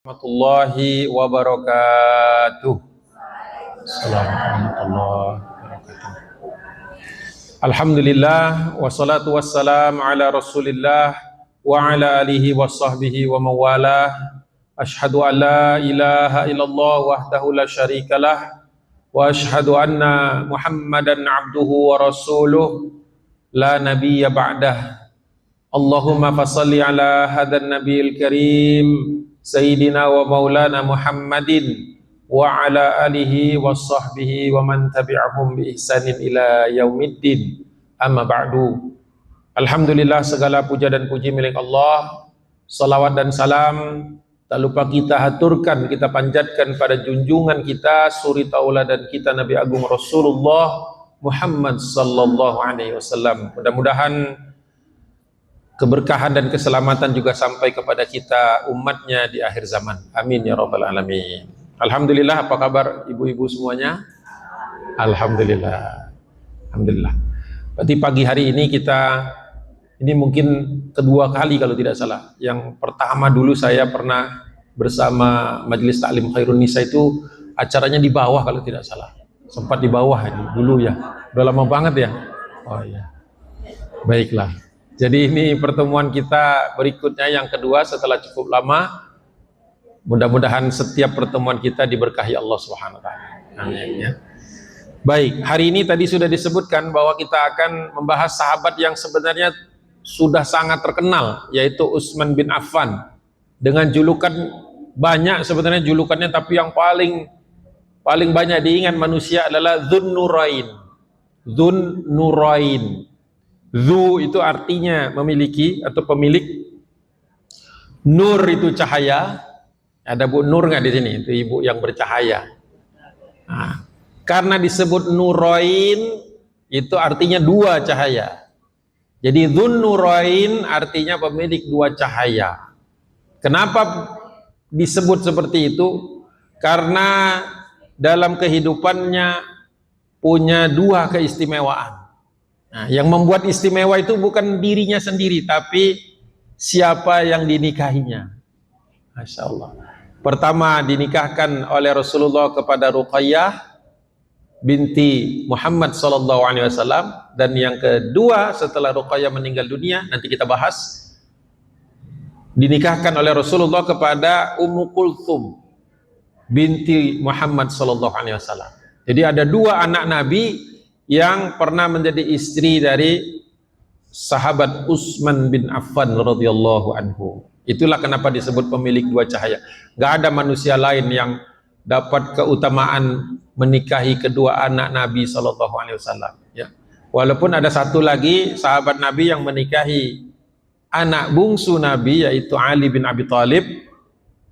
Warahmatullahi wabarakatuh. Assalamualaikum warahmatullahi wabarakatuh. Alhamdulillah wassalatu wassalamu ala Rasulillah wa ala alihi wa sahbihi wa mawalah. Asyhadu an la ilaha illallah wahdahu la syarikalah wa asyhadu anna Muhammadan abduhu wa rasuluh la nabiyya ba'dah. Allahumma fassalli ala hadan nabiyil karim Sayyidina wa maulana Muhammadin wa ala alihi wa sahbihi wa man tabi'ahum bi ihsanin ila yaumiddin. Amma ba'du. Alhamdulillah, segala puja dan puji milik Allah. Salawat dan salam tak lupa kita haturkan, kita panjatkan pada junjungan kita, suri tauladan kita, Nabi Agung Rasulullah Muhammad sallallahu alaihi wasallam. Mudah-mudahan keberkahan dan keselamatan juga sampai kepada kita umatnya di akhir zaman. Amin ya rabbal alamin. Alhamdulillah, apa kabar ibu-ibu semuanya? Alhamdulillah. Alhamdulillah. Berarti pagi hari ini ini mungkin kedua kali kalau tidak salah. Yang pertama dulu saya pernah bersama Majelis Taklim Khairun Nisa, itu acaranya di bawah kalau tidak salah. Sempat di bawah ini dulu ya. Udah lama banget ya. Oh iya. Baiklah. Jadi ini pertemuan kita berikutnya yang kedua setelah cukup lama. Mudah-mudahan setiap pertemuan kita diberkahi Allah Subhanahu wa taala. Amin ya. Baik, hari ini tadi sudah disebutkan bahwa kita akan membahas sahabat yang sebenarnya sudah sangat terkenal, yaitu Utsman bin Affan. Dengan julukan banyak sebenarnya julukannya, tapi yang paling banyak diingat manusia adalah Dzun Nurain. Dzun Nurain. Zu itu artinya memiliki atau pemilik. Nur itu cahaya. Ada Bu Nur nggak di sini? Itu ibu yang bercahaya. Nah, karena disebut Nurain itu artinya dua cahaya. Jadi Dzun Nurain artinya pemilik dua cahaya. Kenapa disebut seperti itu? Karena dalam kehidupannya punya dua keistimewaan. Nah, yang membuat istimewa itu bukan dirinya sendiri, tapi siapa yang dinikahinya. Masya Allah. Pertama, dinikahkan oleh Rasulullah kepada Ruqayyah binti Muhammad SAW, dan yang kedua setelah Ruqayyah meninggal dunia, nanti kita bahas, dinikahkan oleh Rasulullah kepada Ummu Kulthum binti Muhammad SAW. Jadi ada dua anak Nabi yang pernah menjadi istri dari sahabat Utsman bin Affan radhiyallahu anhu. Itulah kenapa disebut pemilik dua cahaya. Gak ada manusia lain yang dapat keutamaan menikahi kedua anak Nabi SAW. Ya. Walaupun ada satu lagi sahabat Nabi yang menikahi anak bungsu Nabi, yaitu Ali bin Abi Thalib,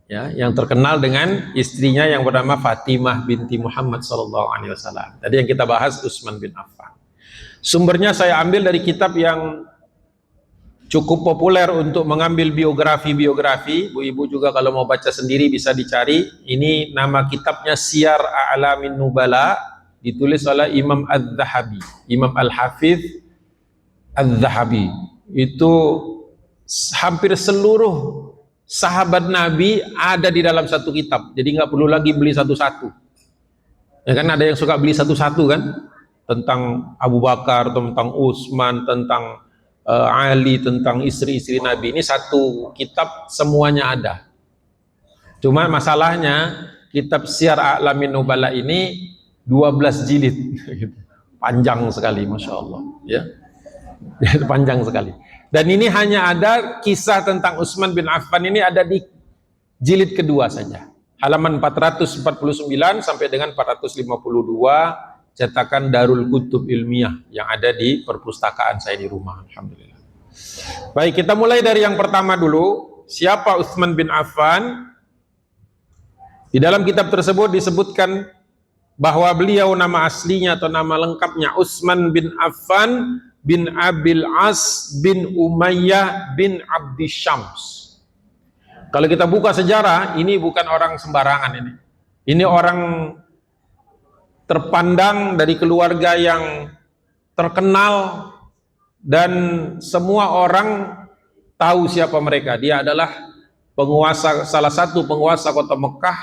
ya, yang terkenal dengan istrinya yang bernama Fatimah binti Muhammad SAW. Tadi yang kita bahas Utsman bin Affan. Sumbernya saya ambil dari kitab yang cukup populer untuk mengambil biografi. Bu-ibu juga kalau mau baca sendiri bisa dicari. Ini nama kitabnya Siyar A'lamin Nubala, ditulis oleh Imam Az-Zahabi, Imam Al-Hafidh Az-Zahabi. Itu hampir seluruh sahabat Nabi ada di dalam satu kitab, jadi nggak perlu lagi beli satu-satu. Ya kan, ada yang suka beli satu-satu kan, tentang Abu Bakar, tentang Utsman, tentang Ali, tentang istri-istri Nabi. Ini satu kitab semuanya ada. Cuma masalahnya kitab Syiar A'lamin Nubala ini 12 jilid, panjang sekali, masya Allah. Ya, panjang sekali. Dan ini hanya ada kisah tentang Utsman bin Affan ini ada di jilid kedua saja. Halaman 449 sampai dengan 452, cetakan Darul Kutub Ilmiah yang ada di perpustakaan saya di rumah. Alhamdulillah. Baik, kita mulai dari yang pertama dulu. Siapa Utsman bin Affan? Di dalam kitab tersebut disebutkan bahwa beliau nama aslinya atau nama lengkapnya Utsman bin Affan bin Abil As bin Umayyah bin Abdi Syams. Kalau kita buka sejarah, ini bukan orang sembarangan ini. Ini orang terpandang dari keluarga yang terkenal dan semua orang tahu siapa mereka. Dia adalah penguasa, salah satu penguasa kota Mekah,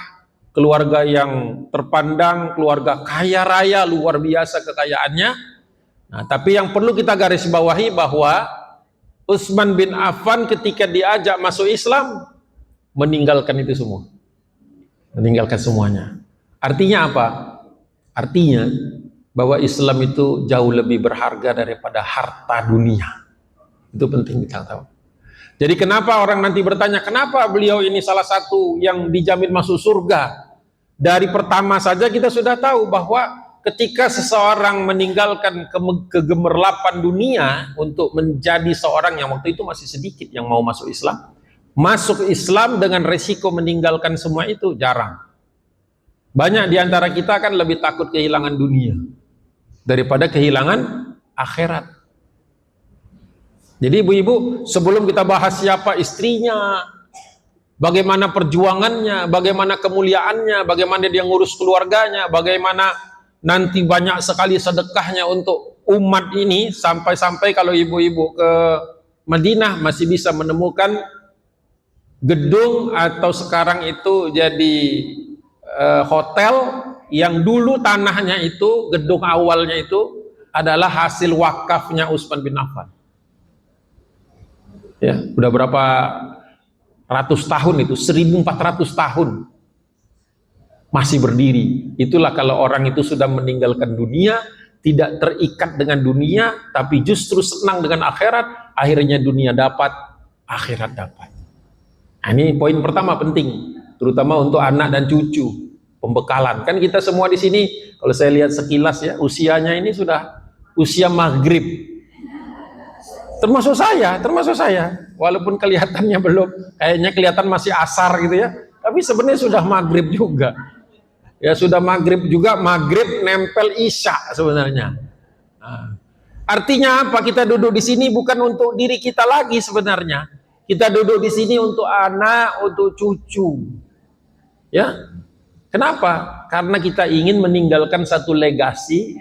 keluarga yang terpandang, keluarga kaya raya, luar biasa kekayaannya. Nah, tapi yang perlu kita garis bawahi bahwa Utsman bin Affan ketika diajak masuk Islam, meninggalkan itu semua. Meninggalkan semuanya. Artinya apa? Artinya bahwa Islam itu jauh lebih berharga daripada harta dunia. Itu penting kita tahu. Jadi kenapa orang nanti bertanya, kenapa beliau ini salah satu yang dijamin masuk surga? Dari pertama saja kita sudah tahu bahwa ketika seseorang meninggalkan kegemerlapan dunia untuk menjadi seorang yang waktu itu masih sedikit yang mau masuk Islam dengan resiko meninggalkan semua itu jarang. Banyak di antara kita kan lebih takut kehilangan dunia daripada kehilangan akhirat. Jadi ibu-ibu, sebelum kita bahas siapa istrinya, bagaimana perjuangannya, bagaimana kemuliaannya, bagaimana dia ngurus keluarganya, bagaimana nanti banyak sekali sedekahnya untuk umat ini, sampai-sampai kalau ibu-ibu ke Madinah masih bisa menemukan gedung atau sekarang itu jadi hotel yang dulu tanahnya itu, gedung awalnya itu adalah hasil wakafnya Utsman bin Affan. Ya, udah berapa ratus tahun itu, 1400 tahun masih berdiri. Itulah kalau orang itu sudah meninggalkan dunia, tidak terikat dengan dunia, tapi justru senang dengan akhirat, akhirnya dunia dapat, akhirat dapat. Nah, ini poin pertama penting, terutama untuk anak dan cucu, pembekalan. Kan kita semua di sini, kalau saya lihat sekilas ya, usianya ini sudah usia maghrib. Termasuk saya, walaupun kelihatannya belum, kayaknya kelihatan masih asar gitu ya, tapi sebenarnya sudah maghrib juga. Ya sudah maghrib juga, maghrib nempel isya sebenarnya. Nah, artinya apa? Kita duduk di sini bukan untuk diri kita lagi sebenarnya. Kita duduk di sini untuk anak, untuk cucu. Ya, kenapa? Karena kita ingin meninggalkan satu legasi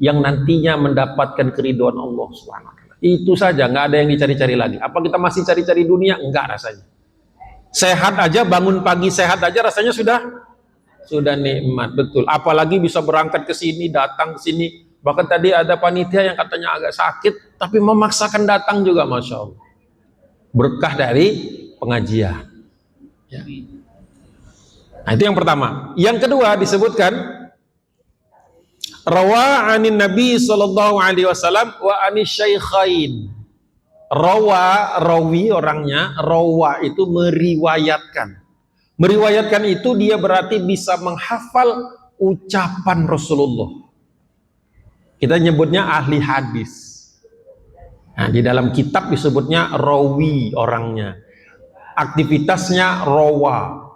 yang nantinya mendapatkan keridhaan Allah Subhanahu. Itu saja, nggak ada yang dicari-cari lagi. Apa kita masih cari-cari dunia? Enggak rasanya. Sehat aja, bangun pagi sehat aja rasanya sudah nikmat, betul. Apalagi bisa berangkat ke sini, datang ke sini. Bahkan tadi ada panitia yang katanya agak sakit, tapi memaksakan datang juga, Masya Allah. Berkah dari pengajian. Ya. Nah, itu yang pertama. Yang kedua disebutkan rawa anin Nabi sallallahu alaihi wasallam wa anis syaikhain. Rawi orangnya, rawa itu meriwayatkan. Meriwayatkan itu dia berarti bisa menghafal ucapan Rasulullah. Kita nyebutnya ahli hadis. Nah, di dalam kitab disebutnya rawi orangnya. Aktivitasnya rawa,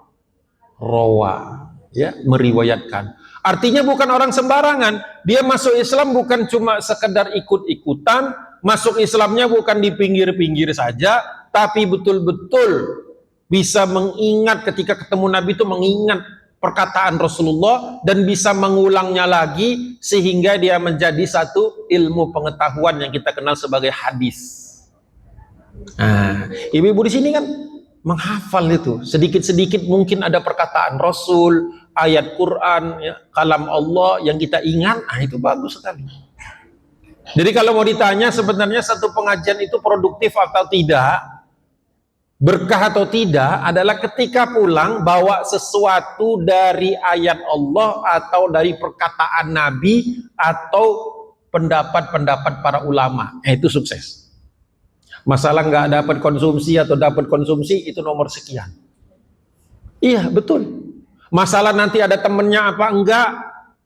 ya, meriwayatkan. Artinya bukan orang sembarangan. Dia masuk Islam bukan cuma sekedar ikut-ikutan, masuk Islamnya bukan di pinggir-pinggir saja, tapi betul-betul bisa mengingat ketika ketemu Nabi itu mengingat perkataan Rasulullah dan bisa mengulangnya lagi sehingga dia menjadi satu ilmu pengetahuan yang kita kenal sebagai hadis. Nah, ibu-ibu di sini kan menghafal itu sedikit-sedikit, mungkin ada perkataan Rasul, ayat Quran, ya, kalam Allah yang kita ingat, itu bagus sekali. Jadi kalau mau ditanya sebenarnya satu pengajian itu produktif atau tidak, berkah atau tidak, adalah ketika pulang bawa sesuatu dari ayat Allah atau dari perkataan Nabi atau pendapat-pendapat para ulama, itu sukses. Masalah nggak dapat konsumsi atau dapat konsumsi itu nomor sekian. Iya betul. Masalah nanti ada temennya apa enggak,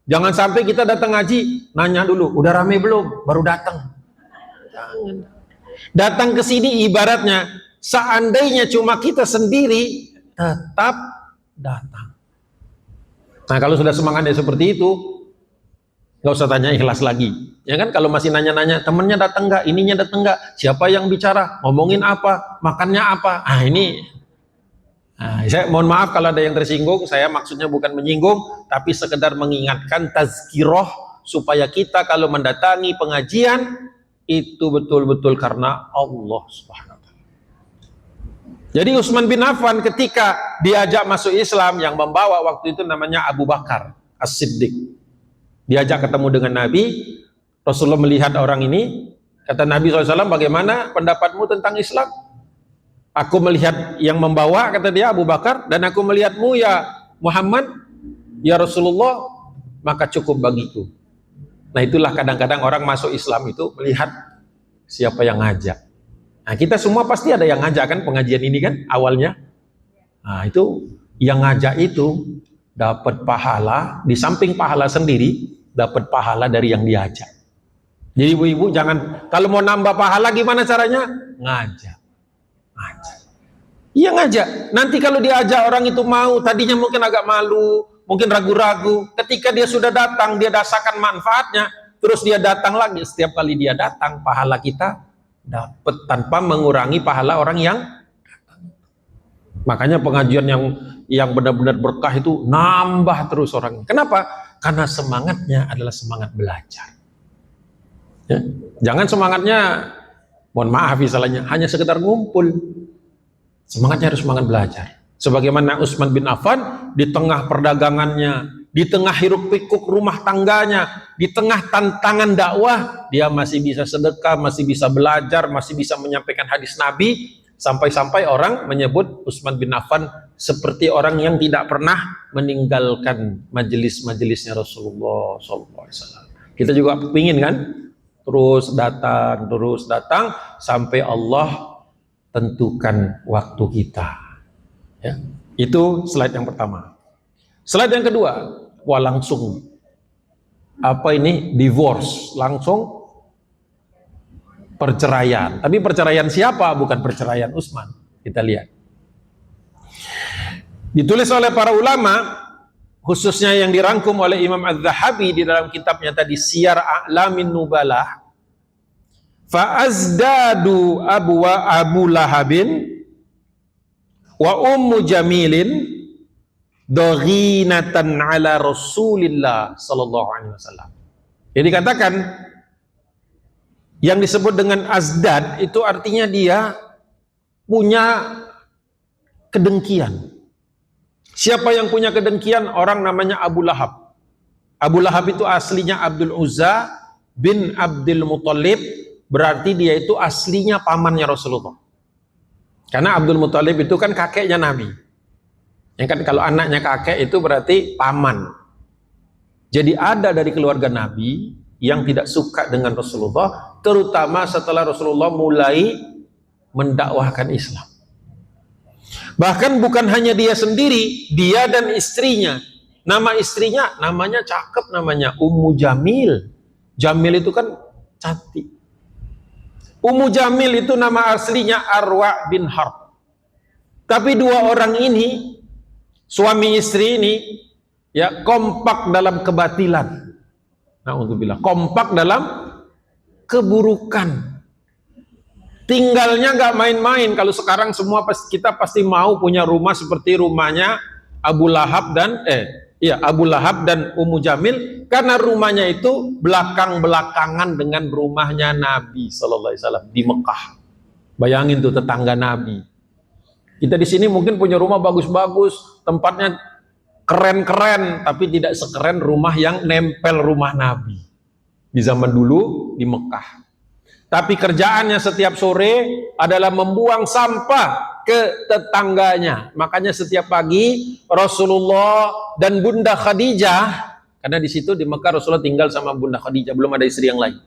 jangan sampai kita datang ngaji nanya dulu udah rame belum baru datang. Jangan. Datang ke sini ibaratnya seandainya cuma kita sendiri tetap datang. Nah kalau sudah semangatnya seperti itu, nggak usah tanya ikhlas lagi. Ya kan, kalau masih nanya-nanya temennya datang nggak, ininya datang nggak, siapa yang bicara, ngomongin apa, makannya apa. Saya mohon maaf kalau ada yang tersinggung. Saya maksudnya bukan menyinggung, tapi sekedar mengingatkan tazkirah supaya kita kalau mendatangi pengajian itu betul-betul karena Allah Subhanahu wa taala. Jadi Utsman bin Affan ketika diajak masuk Islam, yang membawa waktu itu namanya Abu Bakar As-Siddiq. Diajak ketemu dengan Nabi, Rasulullah melihat orang ini, kata Nabi SAW, bagaimana pendapatmu tentang Islam? Aku melihat yang membawa, kata dia, Abu Bakar, dan aku melihatmu ya Muhammad, ya Rasulullah, maka cukup bagiku. Nah itulah kadang-kadang orang masuk Islam itu melihat siapa yang ngajak. Nah kita semua pasti ada yang ngajak kan pengajian ini kan awalnya. Nah itu yang ngajak itu dapat pahala, di samping pahala sendiri, dapat pahala dari yang diajak. Jadi ibu-ibu jangan, kalau mau nambah pahala gimana caranya? Ngajak. Iya ngajak. Nanti kalau diajak orang itu mau, tadinya mungkin agak malu, mungkin ragu-ragu. Ketika dia sudah datang, dia rasakan manfaatnya, terus dia datang lagi. Setiap kali dia datang, pahala kita dapat tanpa mengurangi pahala orang yang datang. Makanya pengajian yang benar-benar berkah itu nambah terus orang. Kenapa? Karena semangatnya adalah semangat belajar. Ya. Jangan semangatnya, mohon maaf misalnya, hanya sekedar ngumpul. Semangatnya harus semangat belajar. Sebagaimana Utsman bin Affan di tengah perdagangannya, di tengah hiruk pikuk rumah tangganya, di tengah tantangan dakwah, dia masih bisa sedekah, masih bisa belajar, masih bisa menyampaikan hadis Nabi, sampai-sampai orang menyebut Utsman bin Affan seperti orang yang tidak pernah meninggalkan majelis-majelisnya Rasulullah SAW. Kita juga ingin kan, terus datang, sampai Allah tentukan waktu kita. Ya. Itu slide yang pertama. Slide yang kedua, wah langsung apa ini, divorce, langsung perceraian. Tapi perceraian siapa? Bukan perceraian Utsman. Kita lihat. Ditulis oleh para ulama, khususnya yang dirangkum oleh Imam Az-Zahabi di dalam kitabnya tadi Siyar A'lamin Nubalah. Fa'azdadu Abu Lahabin wa Ummu Jamilin daghinatan ala Rasulillah sallallahu alaihi wasallam. Jadi dikatakan yang disebut dengan azdad itu artinya dia punya kedengkian. Siapa yang punya kedengkian? Orang namanya Abu Lahab. Abu Lahab itu aslinya Abdul Uzza bin Abdul Muthalib, berarti dia itu aslinya pamannya Rasulullah. Karena Abdul Muthalib itu kan kakeknya Nabi. Yang kan kalau anaknya kakek itu berarti paman. Jadi ada dari keluarga Nabi yang tidak suka dengan Rasulullah, terutama setelah Rasulullah mulai mendakwahkan Islam. Bahkan bukan hanya dia sendiri, dia dan istrinya. Nama istrinya namanya cakep, namanya Ummu Jamil. Jamil itu kan cantik. Ummu Jamil itu nama aslinya Arwa bin Harb. Tapi dua orang ini, suami istri ini, ya kompak dalam kebatilan. Na'udzubillah, kompak dalam keburukan. Tinggalnya nggak main-main. Kalau sekarang semua kita pasti mau punya rumah seperti rumahnya Abu Lahab dan Abu Lahab dan Ummu Jamil, karena rumahnya itu belakang-belakangan dengan rumahnya Nabi Sallallahu Alaihi Wasallam di Mekah. Bayangin tuh tetangga Nabi. Kita di sini mungkin punya rumah bagus-bagus, tempatnya keren-keren, tapi tidak sekeren rumah yang nempel rumah Nabi di zaman dulu di Mekah. Tapi kerjaannya setiap sore adalah membuang sampah ke tetangganya. Makanya setiap pagi Rasulullah dan Bunda Khadijah, karena di situ di Mekah Rasulullah tinggal sama Bunda Khadijah, belum ada istri yang lain.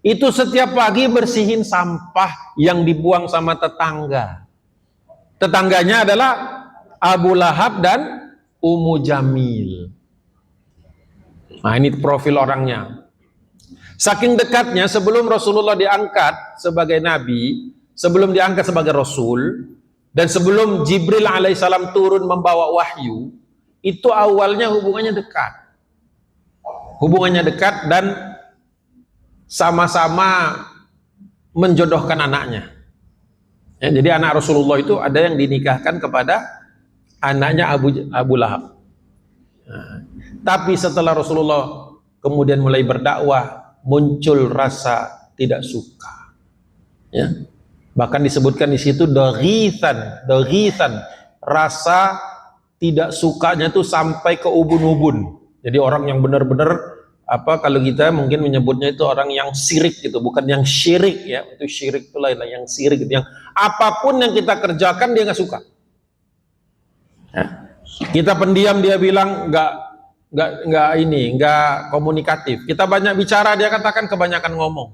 Itu setiap pagi bersihin sampah yang dibuang sama tetangga. Tetangganya adalah Abu Lahab dan Ummu Jamil. Nah ini profil orangnya. Saking dekatnya, sebelum Rasulullah diangkat sebagai Nabi, sebelum diangkat sebagai Rasul, dan sebelum Jibril alaihissalam turun membawa wahyu, itu awalnya hubungannya dekat. Hubungannya dekat dan sama-sama menjodohkan anaknya. Ya, jadi anak Rasulullah itu ada yang dinikahkan kepada anaknya Abu Lahab. Nah, tapi setelah Rasulullah kemudian mulai berdakwah, muncul rasa tidak suka. Ya. Bahkan disebutkan di situ doghithan, rasa tidak sukanya itu sampai ke ubun-ubun. Jadi orang yang benar-benar kalau kita mungkin menyebutnya itu orang yang syirik gitu, bukan yang syirik ya. Itu syirik itu lain, yang syirik gitu, yang apapun yang kita kerjakan dia nggak suka. Ya. Kita pendiam dia bilang nggak komunikatif. Kita banyak bicara dia katakan kebanyakan ngomong.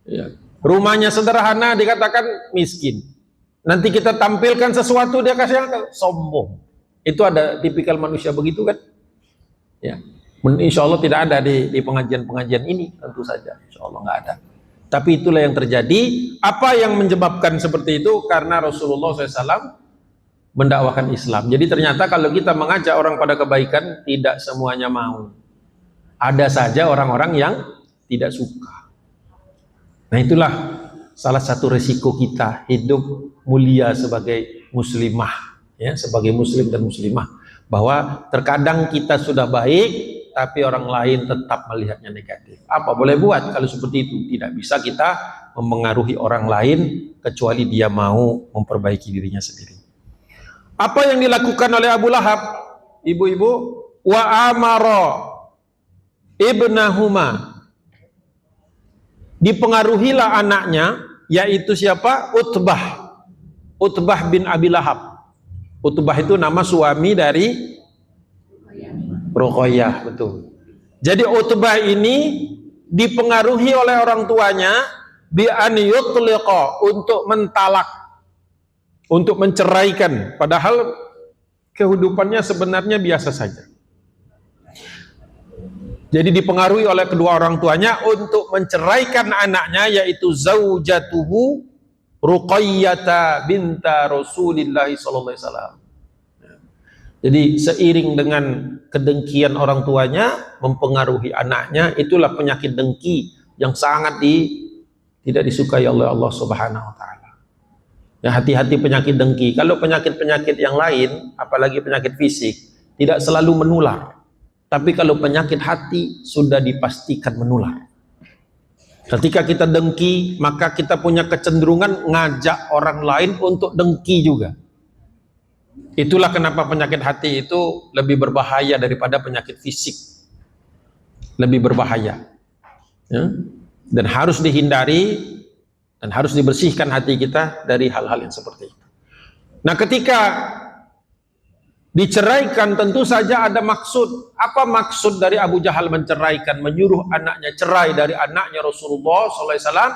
Ya. Rumahnya sederhana dikatakan miskin. Nanti kita tampilkan sesuatu dia kasih sombong. Itu ada tipikal manusia begitu kan? Ya. Insya Allah tidak ada di pengajian-pengajian ini, tentu saja. Insya Allah nggak ada. Tapi itulah yang terjadi. Apa yang menyebabkan seperti itu? Karena Rasulullah SAW mendakwakan Islam. Jadi ternyata kalau kita mengajak orang pada kebaikan, tidak semuanya mau. Ada saja orang-orang yang tidak suka. Nah itulah salah satu resiko kita hidup mulia sebagai muslimah, ya, sebagai muslim dan muslimah, bahwa terkadang kita sudah baik, tapi orang lain tetap melihatnya negatif. Apa boleh buat kalau seperti itu? Tidak bisa kita mempengaruhi orang lain kecuali dia mau memperbaiki dirinya sendiri. Apa yang dilakukan oleh Abu Lahab, ibu-ibu? Wa amara ibnahuma, dipengaruhilah anaknya, yaitu siapa? Utbah bin Abi Lahab. Utbah itu nama suami dari Ruqayyah, betul. Jadi Utbah ini dipengaruhi oleh orang tuanya bi an yutliqa, untuk mentalak, untuk menceraikan, padahal kehidupannya sebenarnya biasa saja. Jadi dipengaruhi oleh kedua orang tuanya untuk menceraikan anaknya, yaitu zaujatuhu Ruqayyah binta Rasulillah sallallahu alaihi wasallam. Jadi seiring dengan kedengkian orang tuanya mempengaruhi anaknya, itulah penyakit dengki yang sangat tidak disukai oleh Allah Subhanahu wa taala. Ya, hati-hati penyakit dengki. Kalau penyakit-penyakit yang lain, apalagi penyakit fisik, tidak selalu menular. Tapi kalau penyakit hati sudah dipastikan menular. Ketika kita dengki, maka kita punya kecenderungan ngajak orang lain untuk dengki juga. Itulah kenapa penyakit hati itu lebih berbahaya daripada penyakit fisik. Lebih berbahaya. Ya? Dan harus dihindari, dan harus dibersihkan hati kita dari hal-hal yang seperti itu. Nah, ketika diceraikan tentu saja ada maksud. Apa maksud dari Abu Jahal menceraikan, menyuruh anaknya cerai dari anaknya Rasulullah SAW?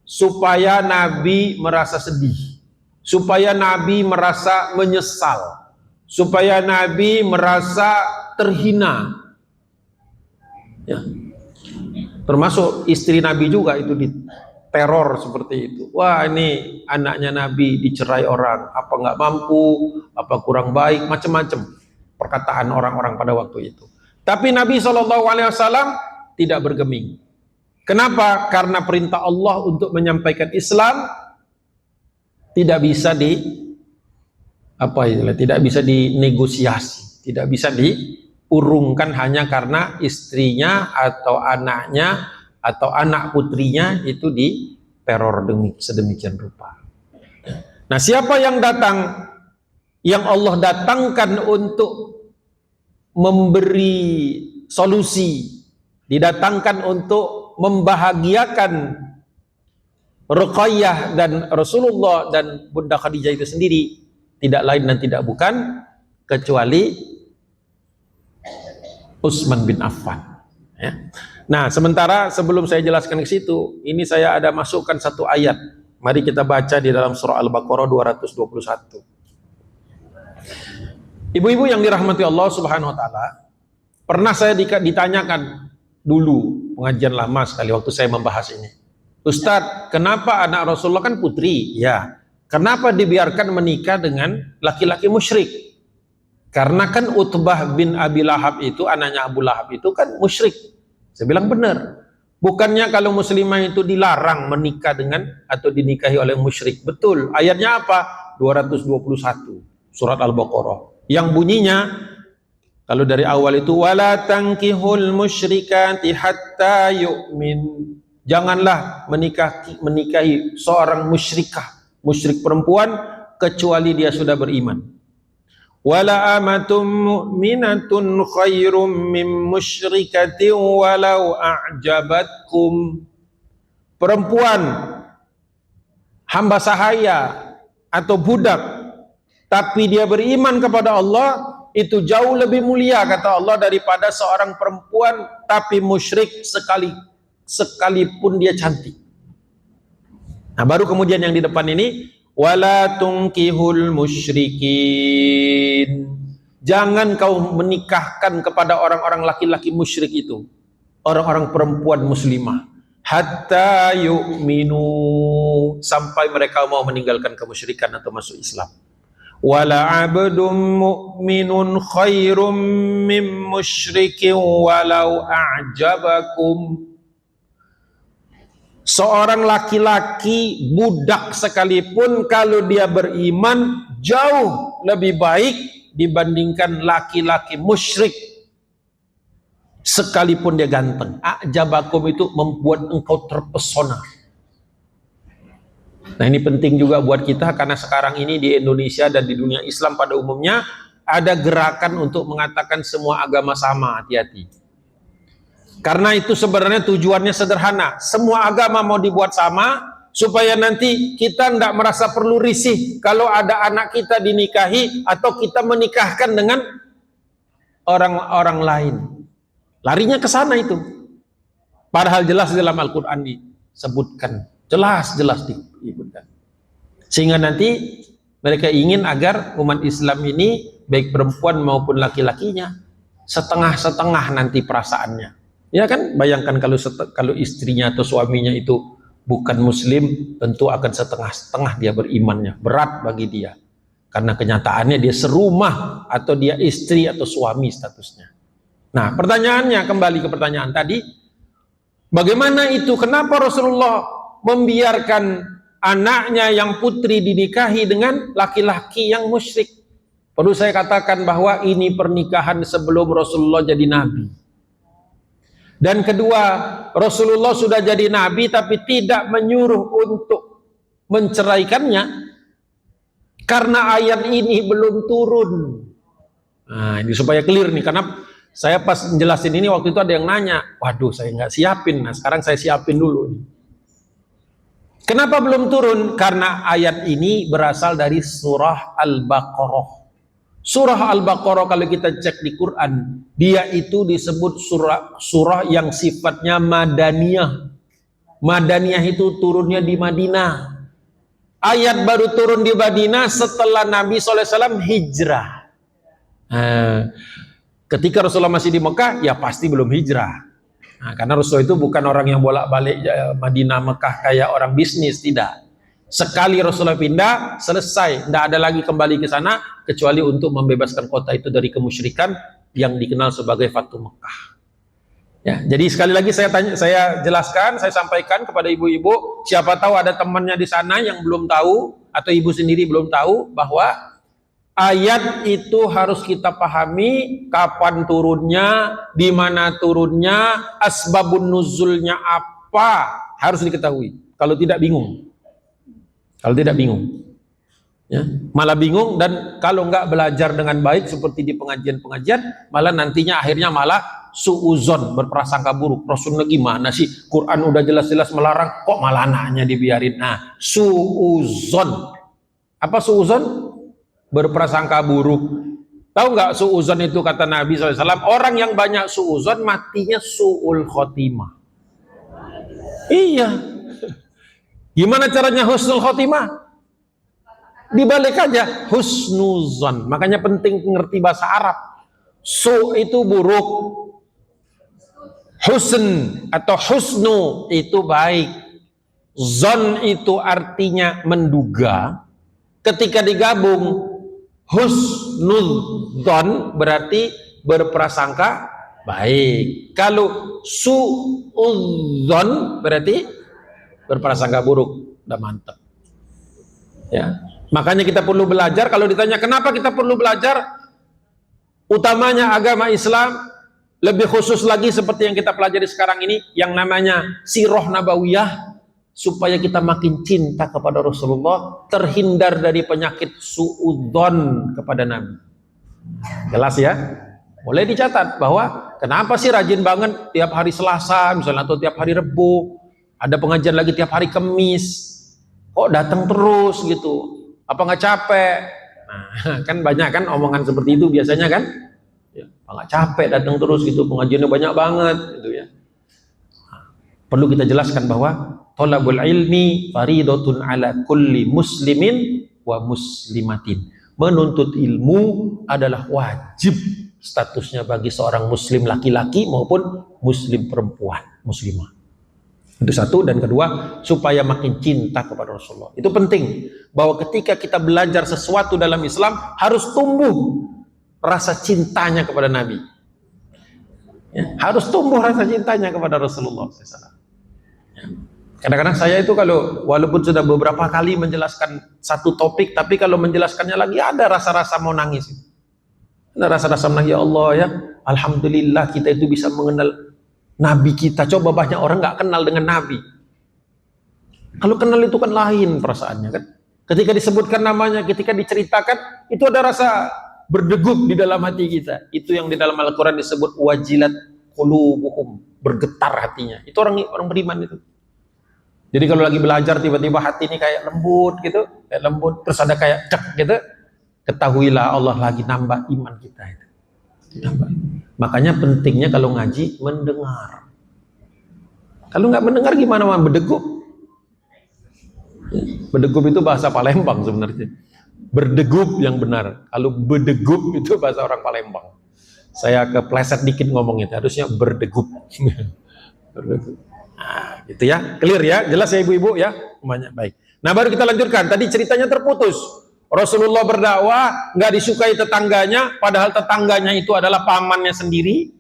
Supaya Nabi merasa sedih, supaya Nabi merasa menyesal, supaya Nabi merasa terhina. Ya. Termasuk istri Nabi juga itu teror seperti itu. Wah, ini anaknya Nabi dicerai orang, apa nggak mampu, apa kurang baik, macam-macam perkataan orang-orang pada waktu itu. Tapi Nabi SAW tidak bergeming. Kenapa? Karena perintah Allah untuk menyampaikan Islam tidak bisa tidak bisa dinegosiasi, tidak bisa diurungkan hanya karena istrinya atau anaknya atau anak putrinya itu diteror sedemikian rupa. Nah, siapa yang datang, yang Allah datangkan untuk memberi solusi, didatangkan untuk membahagiakan Ruqayyah dan Rasulullah dan Bunda Khadijah itu sendiri, tidak lain dan tidak bukan kecuali Utsman bin Affan. Ya. Nah, sementara sebelum saya jelaskan ke situ, ini saya ada masukkan satu ayat. Mari kita baca di dalam surah Al-Baqarah 221. Ibu-ibu yang dirahmati Allah Subhanahu wa taala, pernah saya ditanyakan dulu, pengajian lama sekali waktu saya membahas ini. Ustadz, kenapa anak Rasulullah kan putri? Ya. Kenapa dibiarkan menikah dengan laki-laki musyrik? Karena kan Utbah bin Abi Lahab itu, anaknya Abu Lahab itu kan musyrik. Saya bilang benar. Bukannya kalau muslimah itu dilarang menikah dengan atau dinikahi oleh musyrik. Betul. Ayatnya apa? 221 surat Al-Baqarah. Yang bunyinya kalau dari awal itu wala tankihul musyrikati hatta yu'min. Janganlah menikahi seorang musyrik perempuan kecuali dia sudah beriman. Wala amatum mu'minatun khairum min musyrikatin walau a'jabatkum. Perempuan hamba sahaya atau budak tapi dia beriman kepada Allah, itu jauh lebih mulia kata Allah daripada seorang perempuan tapi musyrik sekalipun dia cantik. Nah, baru kemudian yang di depan ini, wala tunkihul musyrikin. Jangan kau menikahkan kepada orang-orang laki-laki musyrik itu, orang-orang perempuan muslimah, hatta yu'minu, sampai mereka mau meninggalkan kemusyrikan atau masuk Islam. Wala abdun mu'minun khairum min musyrikin walau a'jabakum. Seorang laki-laki budak sekalipun kalau dia beriman jauh lebih baik dibandingkan laki-laki musyrik sekalipun dia ganteng. A'jabakum itu membuat engkau terpesona. Nah, ini penting juga buat kita karena sekarang ini di Indonesia dan di dunia Islam pada umumnya ada gerakan untuk mengatakan semua agama sama. Hati-hati. Karena itu sebenarnya tujuannya sederhana. Semua agama mau dibuat sama supaya nanti kita tidak merasa perlu risih kalau ada anak kita dinikahi atau kita menikahkan dengan orang-orang lain. Larinya ke sana itu. Padahal jelas dalam Al-Quran disebutkan. Jelas-jelas disebutkan. Sehingga nanti mereka ingin agar umat Islam ini baik perempuan maupun laki-lakinya setengah-setengah nanti perasaannya. Ya kan, bayangkan kalau istrinya atau suaminya itu bukan muslim, tentu akan setengah-setengah dia berimannya, berat bagi dia. Karena kenyataannya dia serumah atau dia istri atau suami statusnya. Nah, pertanyaannya kembali ke pertanyaan tadi, bagaimana itu? Kenapa Rasulullah membiarkan anaknya yang putri dinikahi dengan laki-laki yang musyrik? Perlu saya katakan bahwa ini pernikahan sebelum Rasulullah jadi nabi. Dan kedua, Rasulullah sudah jadi nabi tapi tidak menyuruh untuk menceraikannya karena ayat ini belum turun. Nah, ini supaya clear nih, karena saya pas menjelasin ini waktu itu ada yang nanya, waduh saya nggak siapin. Nah, sekarang saya siapin dulu. Kenapa belum turun? Karena ayat ini berasal dari surah Al-Baqarah. Surah Al-Baqarah kalau kita cek di Quran, dia itu disebut surah yang sifatnya madaniyah. Madaniyah itu turunnya di Madinah. Ayat baru turun di Madinah setelah Nabi SAW hijrah. Ketika Rasulullah masih di Mekah, ya pasti belum hijrah. Nah, karena Rasulullah itu bukan orang yang bolak-balik Madinah Mekah kayak orang bisnis, tidak. Sekali Rasulullah pindah, selesai, tidak ada lagi kembali ke sana kecuali untuk membebaskan kota itu dari kemusyrikan yang dikenal sebagai Fatu Mekah. Ya, jadi sekali lagi saya jelaskan, saya sampaikan kepada ibu-ibu, siapa tahu ada temannya di sana yang belum tahu atau ibu sendiri belum tahu bahwa ayat itu harus kita pahami kapan turunnya, di mana turunnya, asbabun nuzulnya apa, harus diketahui. Kalau tidak bingung. Kalau tidak bingung, ya, malah bingung, dan kalau nggak belajar dengan baik seperti di pengajian-pengajian, malah nantinya akhirnya malah suuzon, berprasangka buruk. Rasulullah gimana sih? Quran udah jelas-jelas melarang, kok malah anaknya dibiarin? Nah, suuzon. Apa suuzon? Berprasangka buruk. Tahu nggak suuzon itu kata Nabi SAW? Orang yang banyak suuzon matinya suul khotimah. Iya. Gimana caranya husnul khotimah? Dibalik aja, husnuzon. Makanya penting ngerti bahasa Arab. Su itu buruk, husn atau husnu itu baik, zon itu artinya menduga. Ketika digabung, husnuzon berarti berprasangka baik. Kalau su'udzon berarti berprasangka buruk. Udah mantap. Ya, makanya kita perlu belajar. Kalau ditanya kenapa kita perlu belajar, utamanya agama Islam, Lebih khusus lagi seperti yang kita pelajari sekarang ini, yang namanya sirah nabawiyah, supaya kita makin cinta kepada Rasulullah, terhindar dari penyakit suudzon kepada Nabi. Jelas ya? Boleh dicatat bahwa kenapa sih rajin banget tiap hari Selasa misalnya, atau tiap hari Rebo, ada pengajian lagi tiap hari Kamis, kok datang terus gitu, apa nggak capek? Nah, kan banyak kan omongan seperti itu biasanya kan, ya, nggak capek datang terus gitu, pengajiannya banyak banget gitu ya. Nah, perlu kita jelaskan bahwa thalabul ilmi faridatun ala kulli muslimin wa muslimatin. Menuntut ilmu adalah wajib statusnya bagi seorang muslim laki-laki maupun muslim perempuan, muslimah. Itu satu. Dan kedua, supaya makin cinta kepada Rasulullah. Itu penting, bahwa ketika kita belajar sesuatu dalam Islam, harus tumbuh rasa cintanya kepada Nabi, ya, harus tumbuh rasa cintanya kepada Rasulullah SAW. Ya. Kadang-kadang saya itu kalau walaupun sudah beberapa kali menjelaskan satu topik, tapi kalau menjelaskannya lagi ada rasa-rasa mau nangis. Ada rasa-rasa menangis, ya Allah ya, alhamdulillah kita itu bisa mengenal Nabi kita. Coba banyak orang nggak kenal dengan Nabi. Kalau kenal itu kan lain perasaannya kan. Ketika disebutkan namanya, ketika diceritakan, itu ada rasa berdegup di dalam hati kita. Itu yang di dalam Al-Quran disebut wajilat qulubuhum, bergetar hatinya. Itu orang beriman itu. Jadi kalau lagi belajar tiba-tiba hati ini kayak lembut gitu, kayak lembut, terus ada kayak cek gitu, ketahuilah Allah lagi nambah iman kita itu. Makanya pentingnya kalau ngaji mendengar. Kalau nggak mendengar gimana mau berdegup? Berdegup itu bahasa Palembang sebenarnya. Berdegup yang benar. Kalau berdegup itu bahasa orang Palembang. Saya kepleset dikit ngomongnya, harusnya berdegup. Berdegup. Nah, gitu ya, clear ya, jelas ya ibu-ibu ya, semuanya baik. Nah baru kita lanjutkan. Tadi ceritanya terputus. Rasulullah berdakwah, nggak disukai tetangganya, padahal tetangganya itu adalah pamannya sendiri.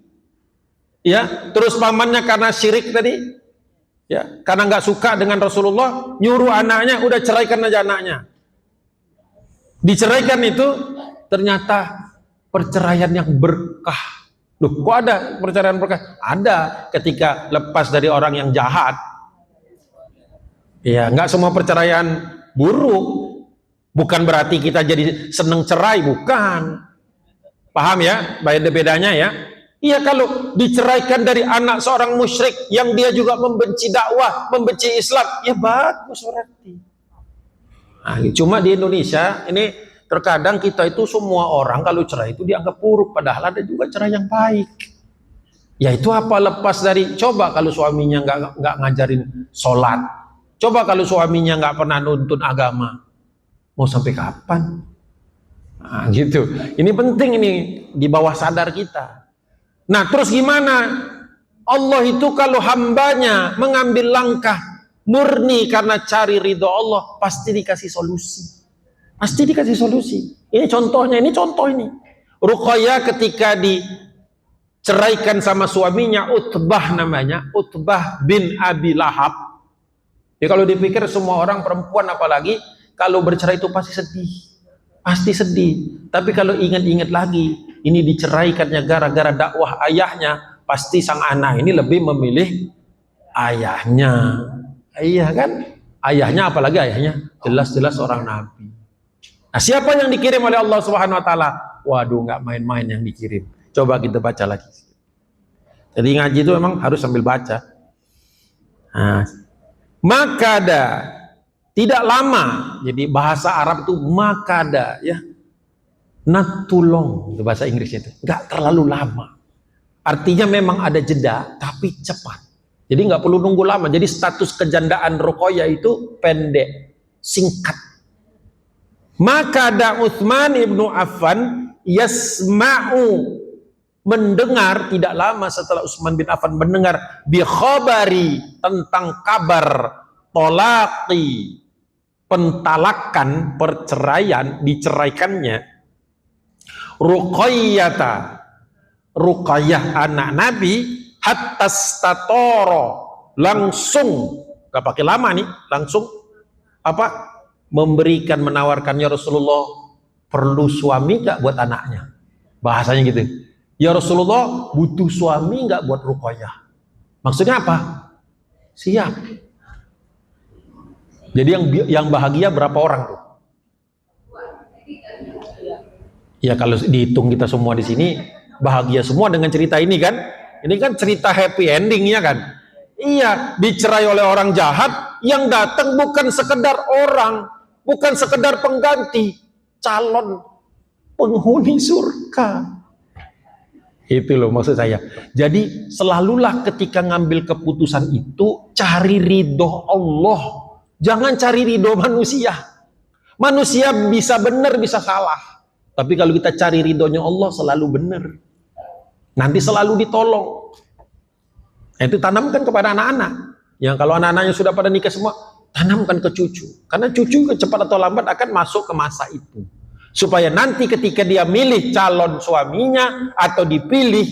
Ya, terus pamannya karena syirik tadi, ya, karena nggak suka dengan Rasulullah, nyuruh anaknya, udah ceraikan aja anaknya. Diceraikan itu ternyata perceraian yang berkah. Loh, kok ada perceraian berkah? Ada, ketika lepas dari orang yang jahat. Ya, nggak semua perceraian buruk. Bukan berarti kita jadi seneng cerai, bukan. Paham ya? Bedanya ya. Iya, kalau diceraikan dari anak seorang musyrik yang dia juga membenci dakwah, membenci Islam, ya bagus berarti. Nah, cuma di Indonesia ini terkadang kita itu semua orang kalau cerai itu dianggap buruk, padahal ada juga cerai yang baik. Ya itu apa, lepas dari, coba kalau suaminya nggak ngajarin sholat, coba kalau suaminya nggak pernah nuntun agama, mau sampai kapan? Nah, gitu. Ini penting, ini di bawah sadar kita. Nah, terus gimana? Allah itu kalau hambanya mengambil langkah murni karena cari ridho Allah, pasti dikasih solusi. Pasti dikasih solusi. Ini contohnya, ini contoh ini. Ruqayyah ketika diceraikan sama suaminya, Utbah namanya, Utbah bin Abi Lahab. Ya kalau dipikir semua orang perempuan apalagi, kalau bercerai itu pasti sedih. Pasti sedih. Tapi kalau ingat-ingat lagi, ini diceraikannya gara-gara dakwah ayahnya, pasti sang anak ini lebih memilih ayahnya. Iya kan? Ayahnya, apalagi ayahnya jelas-jelas orang Nabi. Nah, siapa yang dikirim oleh Allah Subhanahu wa taala? Waduh, nggak main-main yang dikirim. Coba kita baca lagi. Jadi ngaji itu memang harus sambil baca. Nah, makada, tidak lama. Jadi bahasa Arab itu makada ya. Not too long, itu bahasa Inggrisnya itu. Nggak terlalu lama. Artinya memang ada jeda, tapi cepat. Jadi nggak perlu nunggu lama. Jadi status kejandaan Ruqayyah itu pendek, singkat. Maka ada Utsman ibnu Affan yasma'u, mendengar tidak lama setelah Utsman bin Affan mendengar bi khabari, tentang kabar tolaki, pentalakan, perceraian, diceraikannya Ruqayyah anak Nabi, hatta statoro, langsung, gak pakai lama nih, langsung apa? Memberikan, menawarkannya Rasulullah, perlu suami gak buat anaknya? Bahasanya gitu. Ya Rasulullah, butuh suami nggak buat ruqyah? Maksudnya apa? Siap. Jadi yang bahagia berapa orang tuh? Ya kalau dihitung kita semua di sini bahagia semua dengan cerita ini kan? Ini kan cerita happy endingnya kan? Iya, dicerai oleh orang jahat yang datang bukan sekedar orang, bukan sekedar pengganti, calon penghuni surga. Itu loh maksud saya. Jadi selalulah ketika ngambil keputusan itu cari ridho Allah, jangan cari ridho manusia. Manusia bisa benar bisa salah, tapi kalau kita cari ridhonya Allah selalu benar, nanti selalu ditolong. Itu tanamkan kepada anak-anak. Yang kalau anak-anaknya sudah pada nikah semua, tanamkan ke cucu, karena cucu cepat atau lambat akan masuk ke masa itu. Supaya nanti ketika dia milih calon suaminya atau dipilih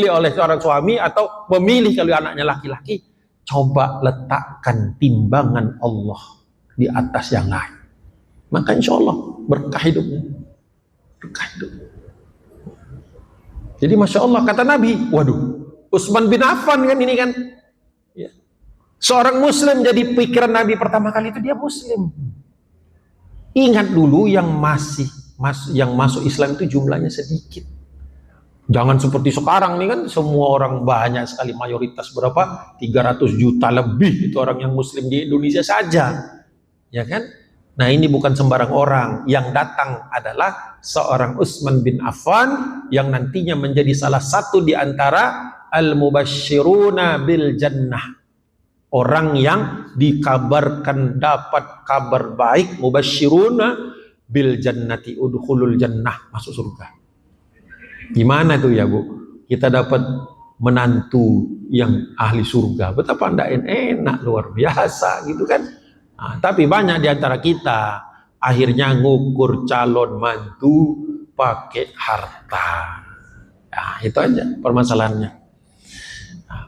oleh seorang suami atau memilih kalau anaknya laki-laki, coba letakkan timbangan Allah di atas yang lain. Maka insya Allah berkah hidupnya. Berkah hidup. Jadi Masya Allah kata Nabi, waduh, Utsman bin Affan kan ini kan. Ya. Seorang muslim, jadi pikiran Nabi pertama kali itu dia muslim. Ingat dulu yang masuk Islam itu jumlahnya sedikit. Jangan seperti sekarang nih kan, semua orang banyak sekali, mayoritas berapa? 300 juta lebih itu orang yang muslim di Indonesia saja. Ya kan? Nah, ini bukan sembarang orang. Yang datang adalah seorang Utsman bin Affan yang nantinya menjadi salah satu di antara al-mubashshiruna bil jannah. Orang yang dikabarkan dapat kabar baik, mubasyiruna bil jannati, udkhulul jannah, masuk surga. Gimana tuh ya Bu? Kita dapat menantu yang ahli surga, betapa enak, luar biasa gitu kan. Nah, tapi banyak di antara kita akhirnya ngukur calon mantu pakai harta. Nah, itu aja permasalahannya.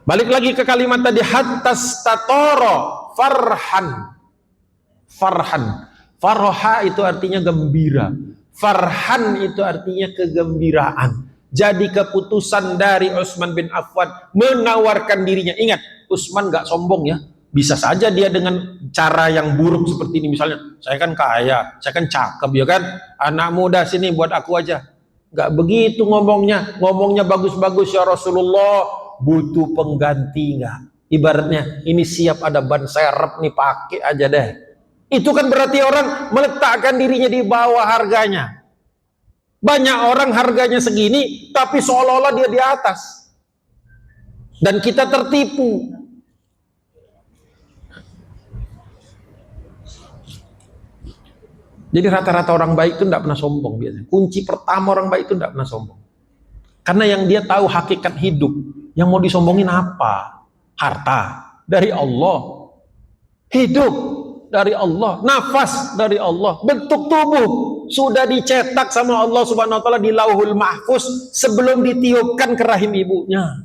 Balik lagi ke kalimat tadi, hattas tatoro farhan. Farha itu artinya gembira, farhan itu artinya kegembiraan. Jadi keputusan dari Utsman bin Affan menawarkan dirinya. Ingat, Utsman gak sombong ya. Bisa saja dia dengan cara yang buruk seperti ini, misalnya saya kan kaya, saya kan cakep ya kan, anak muda sini buat aku aja. Gak begitu ngomongnya bagus-bagus, ya Rasulullah, butuh pengganti nggak? Ibaratnya ini siap ada ban serep nih, pakai aja deh. Itu kan berarti orang meletakkan dirinya di bawah harganya. Banyak orang harganya segini tapi seolah-olah dia di atas, dan kita tertipu. Jadi rata-rata orang baik itu tidak pernah sombong biasanya. Kunci pertama orang baik itu tidak pernah sombong, karena yang dia tahu hakikat hidup. Yang mau disombongin apa? Harta dari Allah, hidup dari Allah, nafas dari Allah, bentuk tubuh sudah dicetak sama Allah Subhanahu wa taala di Lauhul Mahfuz sebelum ditiupkan ke rahim ibunya.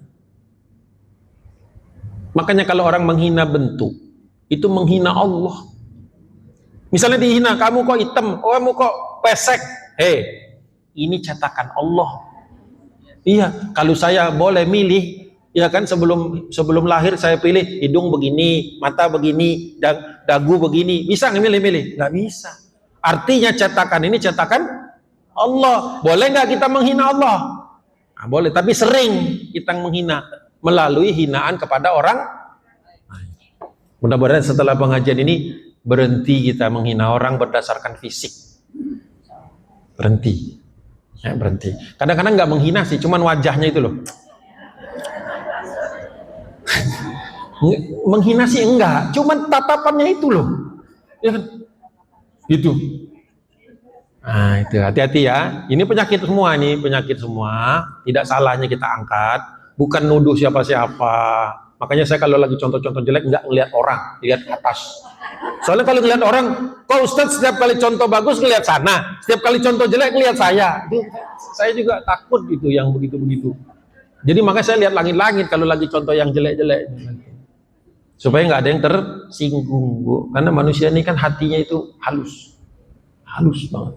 Makanya kalau orang menghina bentuk, itu menghina Allah. Misalnya dihina, kamu kok hitam, kamu kok pesek. Ini cetakan Allah. Iya, kalau saya boleh milih, ya kan, sebelum lahir saya pilih hidung begini, mata begini, dagu begini. Bisa nggak milih-milih? Nggak bisa. Artinya cetakan ini cetakan Allah. Boleh nggak kita menghina Allah? Nah, boleh, tapi sering kita menghina melalui hinaan kepada orang. Mudah-mudahan setelah pengajian ini berhenti kita menghina orang berdasarkan fisik. Berhenti. Ya, berhenti. Kadang-kadang nggak menghina sih, cuman wajahnya itu loh. Menghina sih enggak, cuman tatapannya itu loh. Ya kan? Gitu. Nah, itu hati-hati ya. Ini penyakit semua, Tidak salahnya kita angkat, bukan nuduh siapa-siapa. Makanya saya kalau lagi contoh-contoh jelek nggak ngelihat orang, lihat ke atas. Soalnya kalau ngelihat orang, kok Ustadz setiap kali contoh bagus ngelihat sana, setiap kali contoh jelek ngelihat saya. Saya juga takut gitu yang begitu-begitu. Jadi makanya saya lihat langit-langit kalau lagi contoh yang jelek-jelek. Supaya nggak ada yang tersinggung, Bu. Karena manusia ini kan hatinya itu halus banget.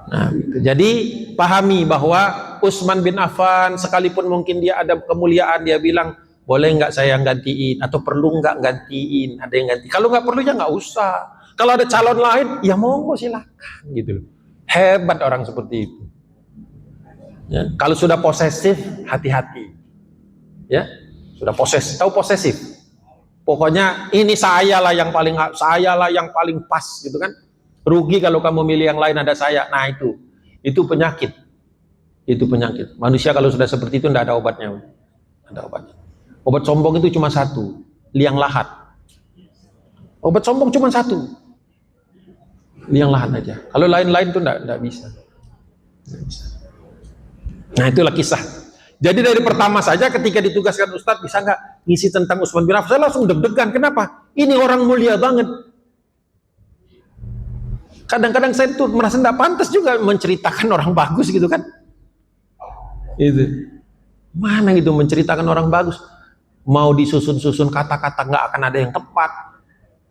Nah, gitu. Jadi pahami bahwa Utsman bin Affan sekalipun mungkin dia ada kemuliaan, dia bilang boleh nggak saya gantiin atau perlu nggak gantiin, ada yang ganti. Kalau nggak perlu ya nggak usah. Kalau ada calon lain ya monggo silakan gitu. Hebat orang seperti itu. Ya, kalau sudah posesif hati-hati. Ya, sudah posesif, tahu posesif. Pokoknya ini saya lah yang paling pas gitu kan. Rugi kalau kamu milih yang lain ada saya. Nah itu penyakit. Itu penyakit. Manusia kalau sudah seperti itu tidak ada obatnya. Ada obatnya. Obat sombong itu cuma satu, liang lahat. Obat sombong cuma satu, liang lahat aja. Kalau lain-lain itu tidak bisa. Nah itulah kisah. Jadi dari pertama saja ketika ditugaskan Ustadz, bisa nggak ngisi tentang Utsman bin Affan, saya langsung deg-degan. Kenapa? Ini orang mulia banget. Kadang-kadang saya tuh merasa tidak pantas juga menceritakan orang bagus gitu kan. Itu mana gitu menceritakan orang bagus, mau disusun-susun kata-kata nggak akan ada yang tepat.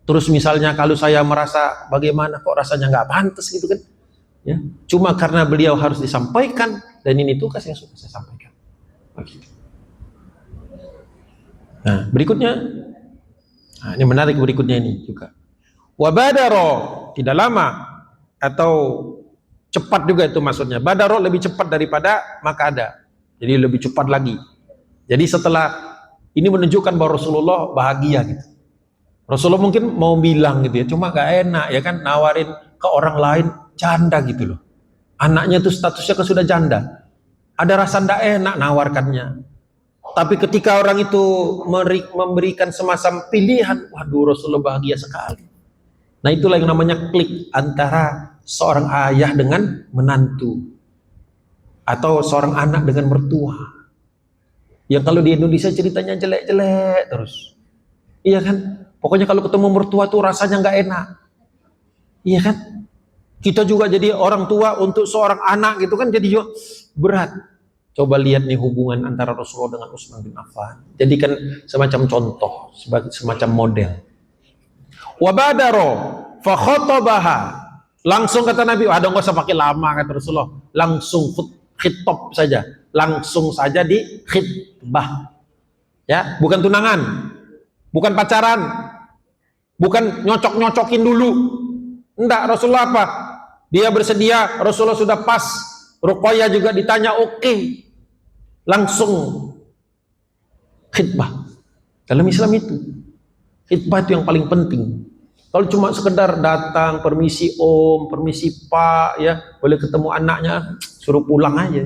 Terus misalnya kalau saya merasa bagaimana kok rasanya nggak pantas gitu kan, ya cuma karena beliau harus disampaikan dan ini tugas yang sudah saya sampaikan. Begitu. Nah berikutnya, nah, ini menarik berikutnya ini juga. Wabadaro tidak lama atau cepat juga itu maksudnya. Badaro lebih cepat daripada makada. Jadi lebih cepat lagi. Jadi setelah ini menunjukkan bahwa Rasulullah bahagia gitu. Rasulullah mungkin mau bilang gitu ya, cuma gak enak ya kan nawarin ke orang lain janda gitu loh. Anaknya tuh statusnya kan sudah janda. Ada rasa ndak enak nawarkannya. Tapi ketika orang itu memberikan semacam pilihan, waduh Rasulullah bahagia sekali. Nah itulah yang namanya klik antara seorang ayah dengan menantu atau seorang anak dengan mertua. Yang kalau di Indonesia ceritanya jelek-jelek terus. Iya kan? Pokoknya kalau ketemu mertua tuh rasanya nggak enak. Iya kan? Kita juga jadi orang tua untuk seorang anak gitu kan jadi berat. Coba lihat nih hubungan antara Rasulullah dengan Utsman bin Affan. Jadikan semacam contoh, semacam model. Wabadaro fa khatabaha. Langsung kata Nabi, ada nggak usah pakai lama kata Rasulullah. Langsung khitab saja. Langsung saja di khitbah. Ya, bukan tunangan. Bukan pacaran. Bukan nyocok-nyocokin dulu. Enggak, Rasulullah apa? Dia bersedia, Rasulullah sudah pas. Ruqayyah juga ditanya, oke. Langsung khitbah. Dalam Islam itu. Khitbah itu yang paling penting. Kalau cuma sekedar datang, permisi om, permisi pak, ya boleh ketemu anaknya, suruh pulang aja.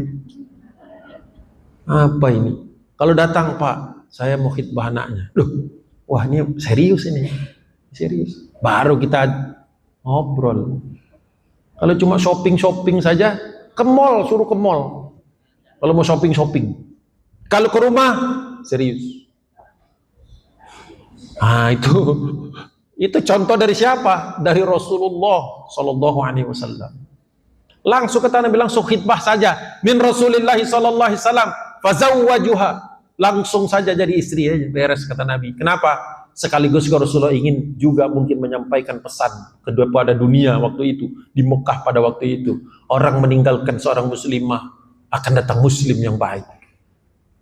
Apa ini? Kalau datang pak, saya mau khitbah anaknya. Loh, wah ini serius ini, serius. Baru kita ngobrol. Kalau cuma shopping saja, ke mall, suruh ke mall. Kalau mau shopping. Kalau ke rumah, serius. Ah itu contoh dari siapa? Dari Rasulullah Sallallahu Alaihi Wasallam. Langsung kata Nabi, langsung khitbah saja. Min Rasulillahi Sallallahu Alaihi Wasallam, fazawwajuha. Langsung saja jadi istri, beres kata Nabi. Kenapa? Sekaligus Rasulullah ingin juga mungkin menyampaikan pesan kepada dunia waktu itu di Mekah pada waktu itu. Orang meninggalkan seorang muslimah akan datang muslim yang baik.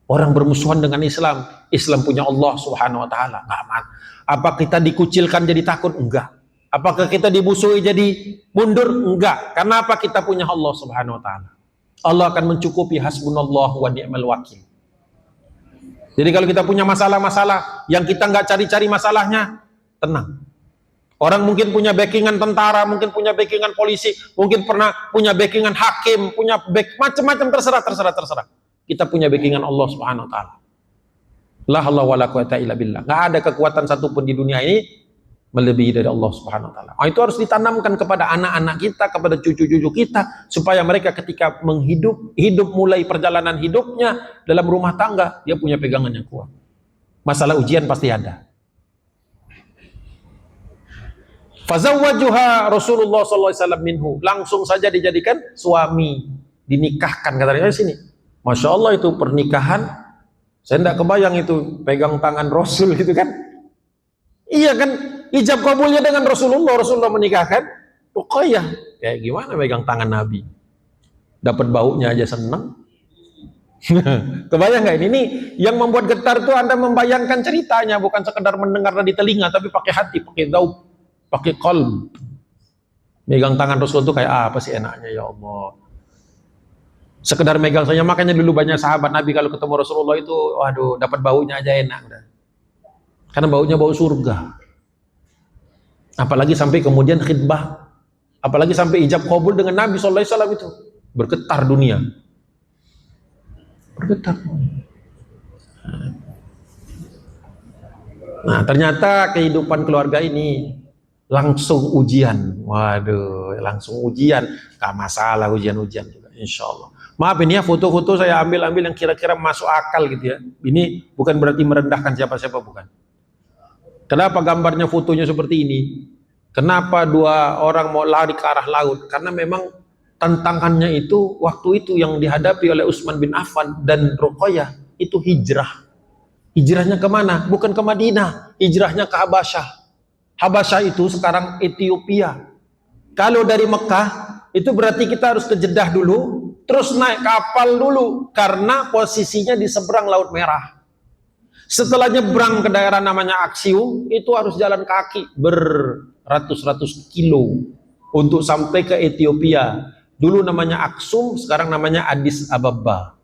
Orang bermusuhan dengan Islam, Islam punya Allah Subhanahu Wa Taala. Nggak aman. Apa kita dikucilkan jadi takut? Enggak. Apakah kita dimusuhi jadi mundur? Enggak. Karena apa? Kita punya Allah Subhanahu Wa Taala. Allah akan mencukupi, hasbunallah wa ni'mal wakil. Jadi kalau kita punya masalah-masalah yang kita nggak cari-cari masalahnya, tenang. Orang mungkin punya backingan tentara, mungkin punya backingan polisi, mungkin pernah punya backingan hakim, punya macam-macam, terserah. Kita punya backingan Allah Subhanahu Wa Taala. La haula wala quwata illa billah. Nggak ada kekuatan satupun di dunia ini melebihi dari Allah Subhanahu Wa Taala. Itu harus ditanamkan kepada anak-anak kita, kepada cucu-cucu kita, supaya mereka ketika hidup mulai perjalanan hidupnya dalam rumah tangga, dia punya pegangan yang kuat. Masalah ujian pasti ada. Fazawwajuha Rasulullah SAW minhu. Langsung saja dijadikan suami, dinikahkan katanya sini. Masya Allah itu pernikahan. Saya tidak kebayang itu pegang tangan Rasul gitu kan. Iya kan, ijab kabulnya dengan Rasulullah menikahkan Ruqayyah. Kayak gimana pegang tangan Nabi? Dapat baunya aja senang. Kebayang nggak ini? Ini yang membuat getar tuh Anda membayangkan ceritanya, bukan sekedar mendengar di telinga, tapi pakai hati, pakai daub, pakai qalb. Megang tangan Rasul tuh kayak apa sih enaknya ya Allah. Sekedar megang saja, makanya dulu banyak sahabat Nabi kalau ketemu Rasulullah itu, waduh, dapat baunya aja enak udah. Karena baunya bau surga. Apalagi sampai kemudian khidbah, apalagi sampai ijab kabul dengan Nabi SAW itu, bergetar dunia. Bergetar. Nah, ternyata kehidupan keluarga ini langsung ujian. Waduh, langsung ujian. Gak masalah ujian-ujian juga, insya Allah. Maaf ini ya, foto-foto saya ambil-ambil yang kira-kira masuk akal gitu ya. Ini bukan berarti merendahkan siapa-siapa, bukan. Kenapa gambarnya fotonya seperti ini? Kenapa dua orang mau lari ke arah laut? Karena memang tantangannya itu waktu itu yang dihadapi oleh Utsman bin Affan dan Ruqayyah itu hijrah. Hijrahnya kemana? Bukan ke Madinah, hijrahnya ke Habasyah. Habasyah itu sekarang Ethiopia. Kalau dari Mekah itu berarti kita harus ke Jeddah dulu, terus naik kapal dulu karena posisinya di seberang Laut Merah. Setelah nyebrang ke daerah namanya Aksiu, itu harus jalan kaki beratus-ratus kilo untuk sampai ke Ethiopia. Dulu namanya Aksum, sekarang namanya Addis Ababa.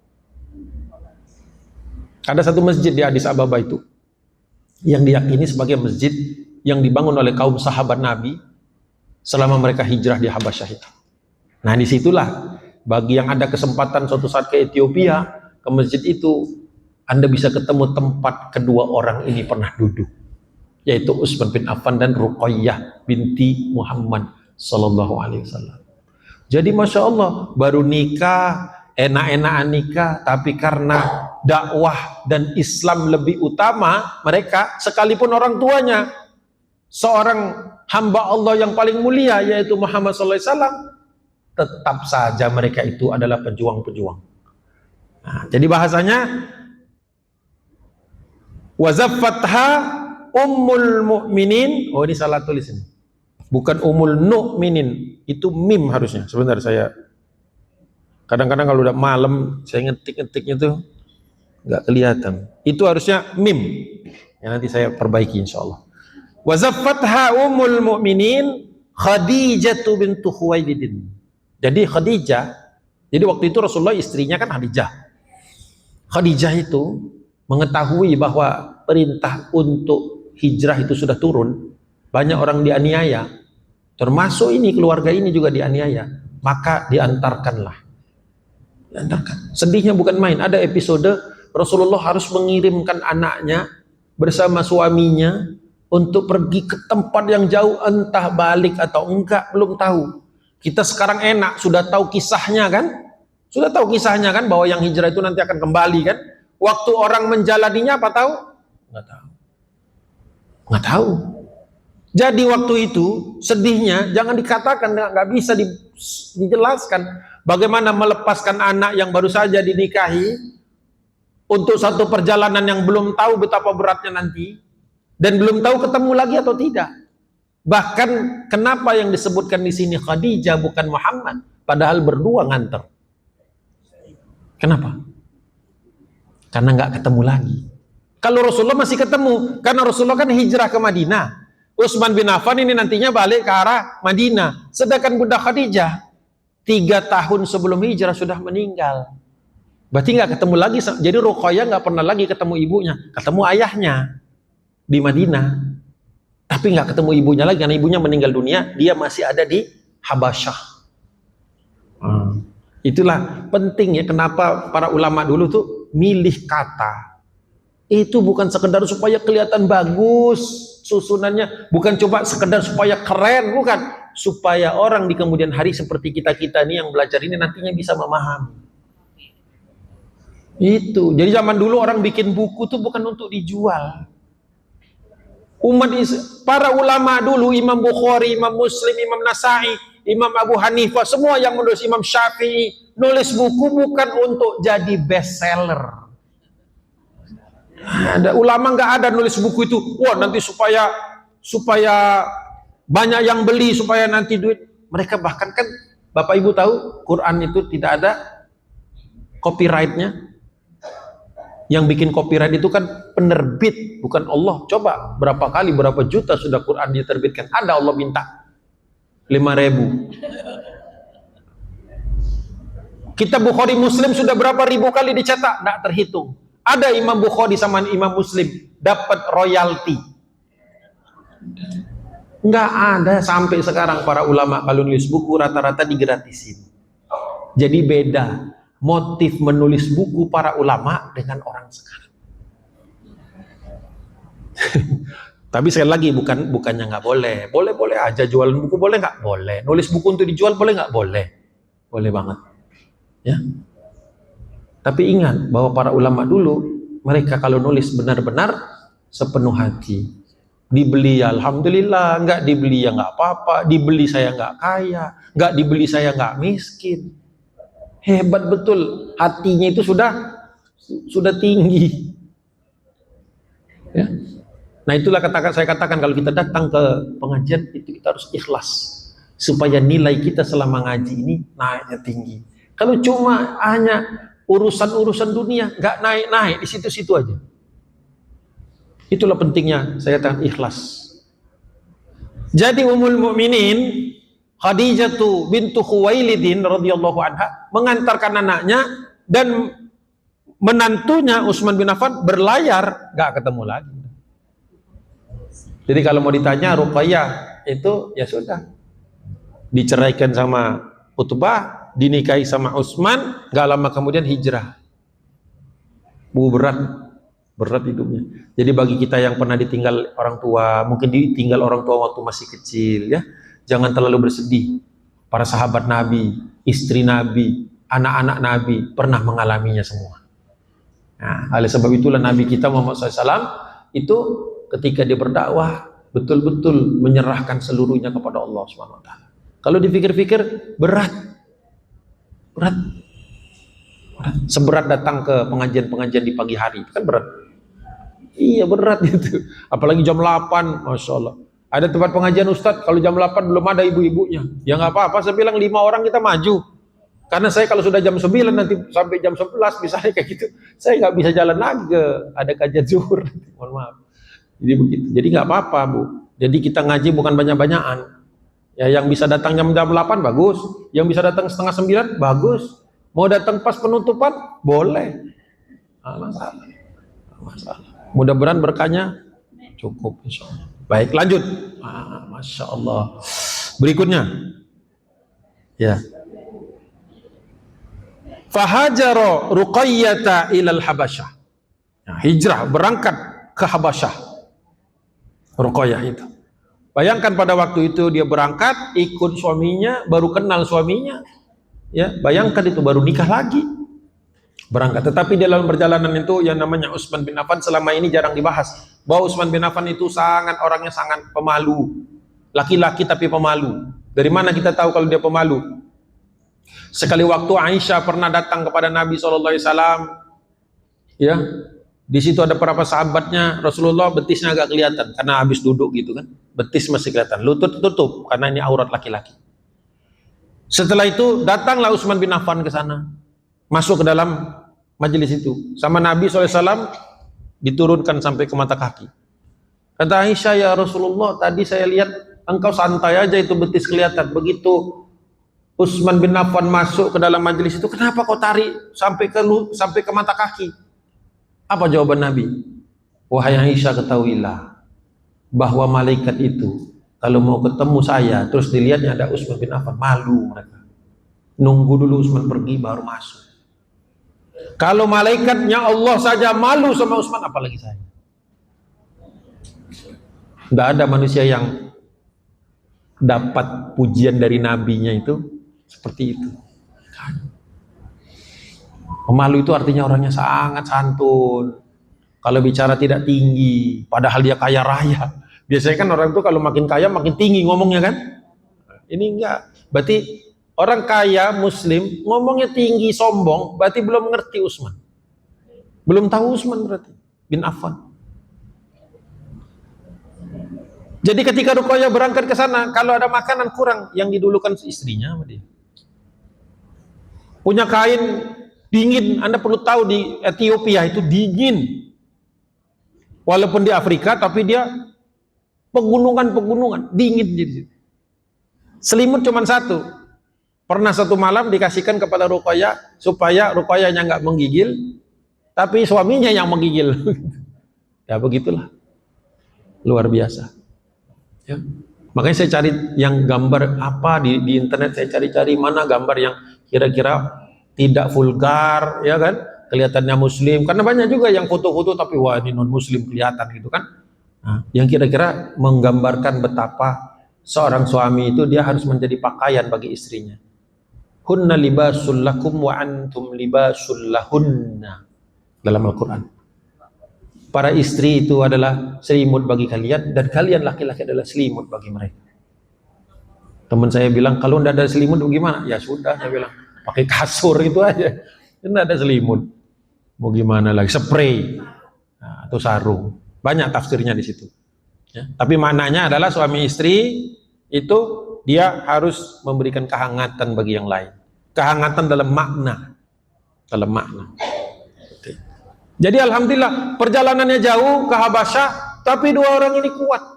Ada satu masjid di Addis Ababa itu yang diyakini sebagai masjid yang dibangun oleh kaum sahabat Nabi selama mereka hijrah di Habasyah itu. Nah, disitulah bagi yang ada kesempatan suatu saat ke Ethiopia, ke masjid itu, Anda bisa ketemu tempat kedua orang ini pernah duduk, yaitu Utsman bin Affan dan Ruqayyah binti Muhammad sallallahu alaihi wasallam. Jadi Masya Allah, baru nikah, enak-enakan nikah, tapi karena dakwah dan Islam lebih utama, mereka sekalipun orang tuanya seorang hamba Allah yang paling mulia yaitu Muhammad sallallahu alaihi wasallam, tetap saja mereka itu adalah pejuang-pejuang. Nah, jadi bahasanya wazaffatha ummul mu'minin. Oh, ini salah tulis ini. Bukan ummul nu'minin, itu mim harusnya. Sebentar, saya kadang-kadang kalau udah malam saya ngetik-ngetiknya tuh nggak kelihatan. Itu harusnya mim. Ya, nanti saya perbaiki insyaallah. Wazaffatha ummul mu'minin Khadijah bintu Khuwailid. Jadi Khadijah, jadi waktu itu Rasulullah istrinya kan Khadijah. Khadijah itu mengetahui bahwa perintah untuk hijrah itu sudah turun, banyak orang dianiaya, termasuk ini keluarga ini juga dianiaya, maka diantarkanlah. Diantarkan. Sedihnya bukan main, ada episode Rasulullah harus mengirimkan anaknya bersama suaminya untuk pergi ke tempat yang jauh, entah balik atau enggak, belum tahu. Kita sekarang enak, sudah tahu kisahnya kan? Sudah tahu kisahnya kan, bahwa yang hijrah itu nanti akan kembali kan? Waktu orang menjalaninya apa tahu? Nggak tahu. Nggak tahu. Jadi waktu itu sedihnya, jangan dikatakan, nggak bisa dijelaskan bagaimana melepaskan anak yang baru saja dinikahi untuk satu perjalanan yang belum tahu betapa beratnya nanti dan belum tahu ketemu lagi atau tidak. Bahkan kenapa yang disebutkan di sini Khadijah bukan Muhammad, padahal berdua nganter. Kenapa? Karena nggak ketemu lagi. Kalau Rasulullah masih ketemu, karena Rasulullah kan hijrah ke Madinah. Utsman bin Affan ini nantinya balik ke arah Madinah. Sedangkan Bunda Khadijah 3 tahun sebelum hijrah sudah meninggal. Berarti nggak ketemu lagi. Jadi Ruqayyah nggak pernah lagi ketemu ibunya, ketemu ayahnya di Madinah. Tapi nggak ketemu ibunya lagi karena ibunya meninggal dunia. Dia masih ada di Habasyah. Itulah penting ya, kenapa para ulama dulu tuh milih kata. Itu bukan sekedar supaya kelihatan bagus susunannya, bukan coba sekedar supaya keren, bukan. Supaya orang di kemudian hari seperti kita-kita ini yang belajar ini nantinya bisa memahami. Itu. Jadi zaman dulu orang bikin buku tuh bukan untuk dijual. Para ulama dulu, Imam Bukhari, Imam Muslim, Imam Nasai, Imam Abu Hanifah, semua yang menulis, Imam Syafi'i, nulis buku bukan untuk jadi bestseller. Ada ulama nggak ada nulis buku itu, wah nanti supaya banyak yang beli, supaya nanti duit. Mereka bahkan kan, Bapak Ibu tahu, Quran itu tidak ada copyrightnya. Yang bikin copyright itu kan penerbit, bukan Allah. Coba berapa kali, berapa juta sudah Quran diterbitkan. Ada Allah minta 5.000. Kitab Bukhari Muslim sudah berapa ribu kali dicetak, tidak terhitung. Ada Imam Bukhari sama Imam Muslim dapat royalti. Enggak ada sampai sekarang para ulama kalau nulis buku rata-rata digratisin. Jadi beda motif menulis buku para ulama dengan orang sekarang. Tapi sekali lagi bukannya nggak boleh, boleh aja jualan buku, boleh nggak? Boleh. Nulis buku untuk dijual boleh nggak? Boleh, boleh banget. Ya. Tapi ingat bahwa para ulama dulu mereka kalau nulis benar-benar sepenuh hati. Dibeli ya alhamdulillah, nggak dibeli ya nggak apa-apa, dibeli saya nggak kaya, nggak dibeli saya nggak miskin. Hebat betul, hatinya itu sudah tinggi. Ya. Nah itulah saya katakan kalau kita datang ke pengajian itu kita harus ikhlas supaya nilai kita selama ngaji ini naiknya tinggi. Kalau cuma hanya urusan-urusan dunia nggak naik-naik di situ-situ aja. Itulah pentingnya saya katakan ikhlas. Jadi Ummul Mukminin Khadijah bintu Khuwailidin radhiyallahu anha mengantarkan anaknya dan menantunya Utsman bin Affan berlayar, nggak ketemu lagi. Jadi kalau mau ditanya Ruqayyah itu ya sudah diceraikan sama Utbah, dinikahi sama Utsman, nggak lama kemudian hijrah. Berat hidupnya. Jadi bagi kita yang pernah ditinggal orang tua, mungkin ditinggal orang tua waktu masih kecil ya. Jangan terlalu bersedih. Para sahabat Nabi, istri Nabi, anak-anak Nabi pernah mengalaminya semua. Nah, oleh sebab itulah Nabi kita Muhammad SAW itu ketika dia berdakwah betul-betul menyerahkan seluruhnya kepada Allah SWT. Kalau dipikir-pikir berat. Seberat datang ke pengajian-pengajian di pagi hari kan berat. Iya berat itu. Apalagi jam 8, Masya Allah. Ada tempat pengajian Ustadz, kalau jam 8 belum ada ibu-ibunya. Ya nggak apa-apa, saya bilang 5 orang kita maju. Karena saya kalau sudah jam 9 nanti sampai jam 11 misalnya kayak gitu, saya nggak bisa jalan lagi ada kajian zuhur. Mohon maaf. Jadi begitu. Jadi nggak apa-apa Bu. Jadi kita ngaji bukan banyak-banyakan. Ya yang bisa datang jam 8 bagus, yang bisa datang setengah 9 bagus. Mau datang pas penutupan boleh. Masalah. Mudah-mudahan berkahnya cukup insyaallah. Baik, lanjut. Masya Allah. Berikutnya, ya. Fahajara Ruqayyata ilal Habasyah. Nah, hijrah berangkat ke Habasyah. Ruqayyah itu. Bayangkan pada waktu itu dia berangkat, ikut suaminya, baru kenal suaminya. Ya, bayangkan itu baru nikah lagi. Berangkat. Tetapi dalam perjalanan itu yang namanya Utsman bin Affan selama ini jarang dibahas. Bahwa Utsman bin Affan itu orangnya sangat pemalu. Laki-laki tapi pemalu. Dari mana kita tahu kalau dia pemalu? Sekali waktu Aisyah pernah datang kepada Nabi SAW. Ya, di situ ada beberapa sahabatnya. Rasulullah betisnya agak kelihatan karena habis duduk gitu kan. Betis masih kelihatan. Lutut tutup karena ini aurat laki-laki. Setelah itu datanglah Utsman bin Affan ke sana. Masuk ke dalam majelis itu. Sama Nabi SAW diturunkan sampai ke mata kaki. Kata Aisyah, ya Rasulullah, tadi saya lihat engkau santai aja itu betis kelihatan. Begitu Utsman bin Affan masuk ke dalam majelis itu, kenapa kau tarik sampai ke mata kaki? Apa jawaban Nabi? Wahai Aisyah, ketahuilah bahwa malaikat itu kalau mau ketemu saya terus dilihatnya ada Utsman bin Affan, malu mereka. Nunggu dulu Utsman pergi baru masuk. Kalau malaikatnya Allah saja malu sama Utsman, apalagi saya. Tidak ada manusia yang dapat pujian dari nabinya itu seperti itu. Pemalu itu artinya orangnya sangat santun. Kalau bicara tidak tinggi, padahal dia kaya raya. Biasanya kan orang itu kalau makin kaya makin tinggi ngomongnya kan. Ini enggak. Berarti orang kaya Muslim ngomongnya tinggi, sombong, berarti belum mengerti Utsman. Belum tahu Utsman berarti bin Affan. Jadi ketika Ruqayyah berangkat ke sana, kalau ada makanan kurang, yang didulukan istrinya sama dia. Punya kain Dingin, Anda perlu tahu di Ethiopia itu dingin. Walaupun di Afrika, tapi dia pegunungan, dingin jadi. Selimut cuma satu. Pernah satu malam dikasihkan kepada Ruqayyah supaya Ruqayyahnya nggak menggigil, tapi suaminya yang menggigil. Ya begitulah, luar biasa. Ya. Makanya saya cari yang gambar apa di internet, saya cari-cari mana gambar yang kira-kira tidak vulgar, ya kan, kelihatannya muslim, karena banyak juga yang foto-foto tapi wah ini non muslim kelihatan gitu kan. Nah, yang kira-kira menggambarkan betapa seorang suami itu dia harus menjadi pakaian bagi istrinya. Hunna libasul lakum wa antum libasul lahunna, dalam Al-Quran. Para istri itu adalah selimut bagi kalian, dan kalian laki-laki adalah selimut bagi mereka. Teman saya bilang, kalau tidak ada selimut bagaimana? Ya sudah, saya bilang, pakai kasur itu aja. Tidak ada selimut. Mau gimana lagi? Spray atau sarung. Banyak tafsirnya di situ. Ya. Tapi maknanya adalah suami istri itu dia harus memberikan kehangatan bagi yang lain. Kehangatan dalam makna. Dalam makna. Jadi alhamdulillah perjalanannya jauh ke Habasyah, tapi dua orang ini kuat.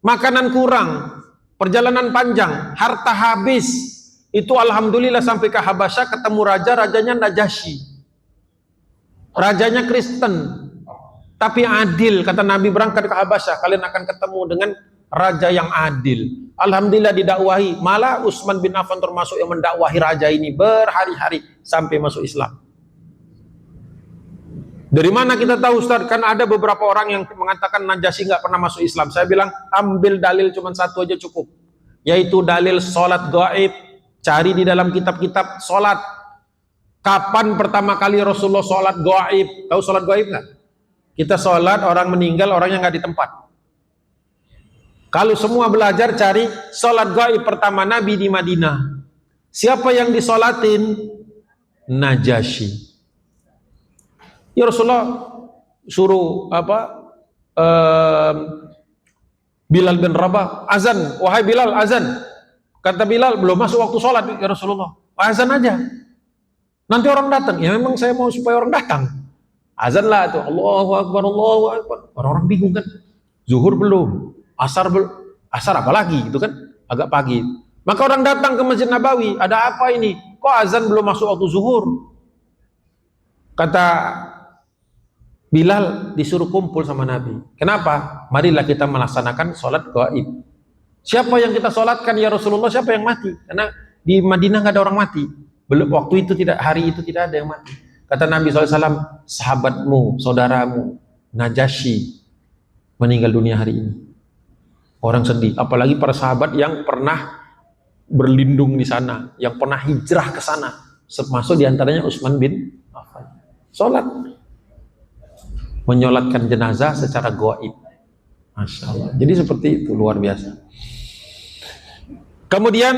Makanan kurang, perjalanan panjang, harta habis. Itu alhamdulillah sampai ke Habasyah ketemu raja, rajanya Najasyi. Rajanya Kristen. Tapi adil, kata Nabi, berangkat ke Habasyah kalian akan ketemu dengan raja yang adil. Alhamdulillah didakwahi, malah Utsman bin Affan termasuk yang mendakwahi raja ini berhari-hari sampai masuk Islam. Dari mana kita tahu Ustaz? Kan ada beberapa orang yang mengatakan Najasyi nggak pernah masuk Islam. Saya bilang ambil dalil cuma satu aja cukup, yaitu dalil sholat gaib. Cari di dalam kitab-kitab sholat. Kapan pertama kali Rasulullah sholat gaib? Tahu sholat gaib nggak? Kita sholat orang meninggal, orang yang nggak di tempat. Kalau semua belajar cari sholat gaib pertama Nabi di Madinah. Siapa yang disolatin? Najasyi. Ya Rasulullah suruh Bilal bin Rabah azan, wahai Bilal azan. Kata Bilal, belum masuk waktu sholat ya Rasulullah, azan aja. Nanti orang datang, ya memang saya mau supaya orang datang. Azan lah tuh, Allahu Akbar, Allahu Akbar. Orang-orang bingung kan, zuhur belum, asar belum, asar apalagi gitu kan, agak pagi. Maka orang datang ke Masjid Nabawi, ada apa ini? Kok azan belum masuk waktu zuhur? Kata Bilal disuruh kumpul sama Nabi. Kenapa? Marilah kita melaksanakan sholat gaib. Siapa yang kita sholatkan ya Rasulullah? Siapa yang mati? Karena di Madinah nggak ada orang mati. Belum waktu itu tidak, hari itu tidak ada yang mati. Kata Nabi SAW, sahabatmu, saudaramu, Najasyi meninggal dunia hari ini. Orang sedih. Apalagi para sahabat yang pernah berlindung di sana, yang pernah hijrah ke sana. Termasuk diantaranya Utsman bin Affan. Sholat. Menyolatkan jenazah secara gaib. Masya Allah. Jadi seperti itu, luar biasa. Kemudian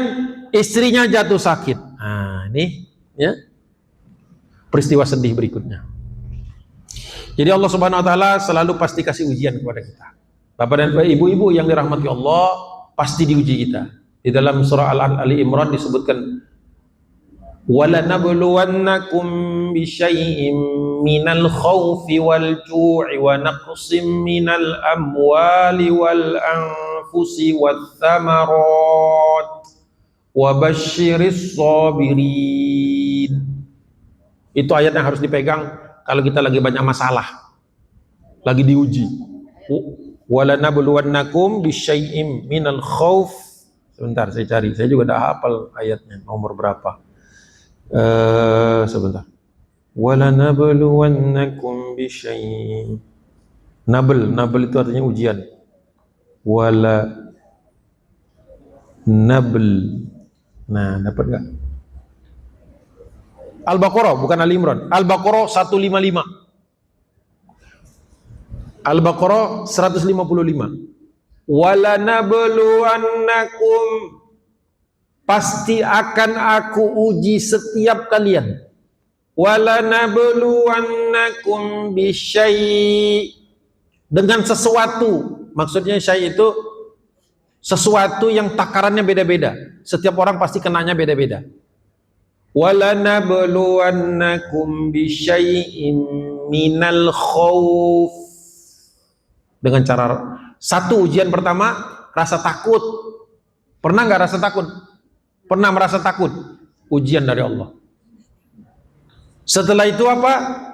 istrinya jatuh sakit. Nah, ini ya peristiwa sedih berikutnya. Jadi Allah Subhanahu wa taala selalu pasti kasih ujian kepada kita. Bapak dan ibu-ibu yang dirahmati Allah, pasti diuji kita. Di dalam surah Ali Imran disebutkan وَلَنَبْلُوَنَّكُمْ بِشَيْءٍ مِّنَ الْخَوْفِ وَالْجُوعِ وَنَقْصٍ مِّنَ الْأَمْوَالِ وَالْأَنفُسِ وَالثَّمَرَاتِ وَبَشِّرِ الصَّابِرِينَ. Itu ayat yang harus dipegang kalau kita lagi banyak masalah, lagi diuji. وَلَنَبْلُوَنَّكُمْ بِشَيْءٍ مِّنَ الْخَوْفِ. Sebentar saya cari, saya juga tidak hafal ayatnya nomor berapa. Sebentar. Walanabluwannakum bisyai'in. Nabl itu artinya ujian. Wala nabl. Nah, dapat enggak? Al-Baqarah bukan Ali Imran. Al-Baqarah 155. Al-Baqarah 155. Walanabluwannakum, pasti akan aku uji setiap kalian. Walanabluwannakum bisyai', dengan sesuatu. Maksudnya syai' itu sesuatu yang takarannya beda-beda. Setiap orang pasti kenanya beda-beda. walanabluwannakum bisyai'im minal khauf, dengan cara satu. Ujian pertama rasa takut. Pernah nggak rasa takut? Pernah merasa takut? Ujian dari Allah. Setelah itu apa?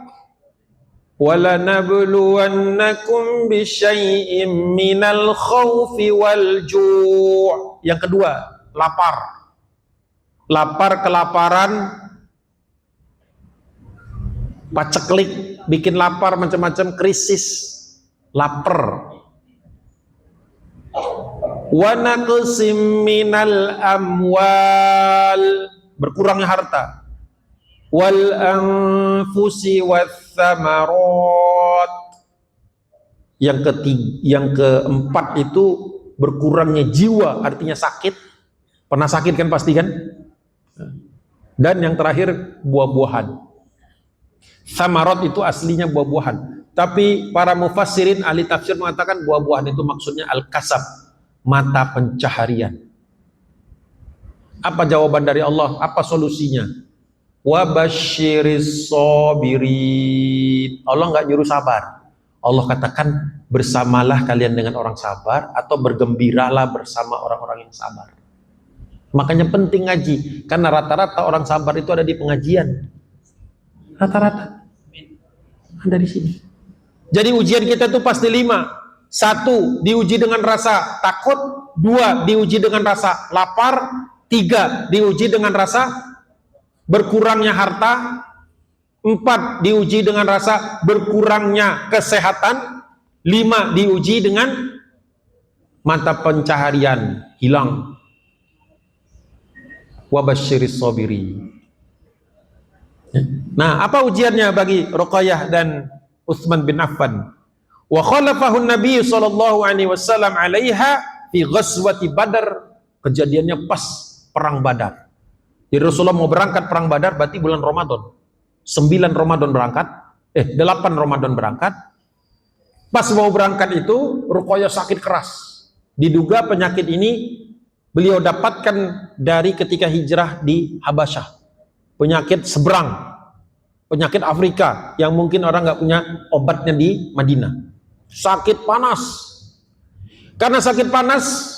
walanabluwannakum bisyai'im minal khaufi wal ju'. Yang kedua, lapar. Lapar, kelaparan, paceklik, bikin lapar, macam-macam, krisis, lapar. Wa naqsim minal amwal, berkurangnya harta. Wal anfusi wath thamarat. Yang keempat itu berkurangnya jiwa, artinya sakit. Pernah sakit kan pasti kan? Dan yang terakhir buah-buahan. Thamarat itu aslinya buah-buahan. Tapi para mufassirin, ahli tafsir mengatakan buah-buahan itu maksudnya al-kasab, mata pencaharian. Apa jawaban dari Allah? Apa solusinya? Wa basyiris sabirin. Allah nggak nyuruh sabar. Allah katakan bersamalah kalian dengan orang sabar, atau bergembiralah bersama orang-orang yang sabar. Makanya penting ngaji, karena rata-rata orang sabar itu ada di pengajian. Rata-rata ada di sini. Jadi ujian kita tuh pasti 5. 1, diuji dengan rasa takut. 2, diuji dengan rasa lapar. 3, diuji dengan rasa berkurangnya harta. 4, diuji dengan rasa berkurangnya kesehatan. 5, diuji dengan mata pencaharian hilang. Wabasyiris sabiri. Nah, apa ujiannya bagi Ruqayyah dan Utsman bin Affan? Wa khalafahu Nabi sallallahu alaihi wasallam 'alaiha fi ghazwati Badar. Kejadiannya pas perang Badar. Jadi Rasulullah mau berangkat perang Badar berarti bulan Ramadan. 9 Ramadan berangkat, 8 Ramadan berangkat. Pas mau berangkat itu Ruqayyah sakit keras. Diduga penyakit ini beliau dapatkan dari ketika hijrah di Habasyah. Penyakit seberang, penyakit Afrika yang mungkin orang nggak punya obatnya di Madinah. Sakit panas. Karena sakit panas,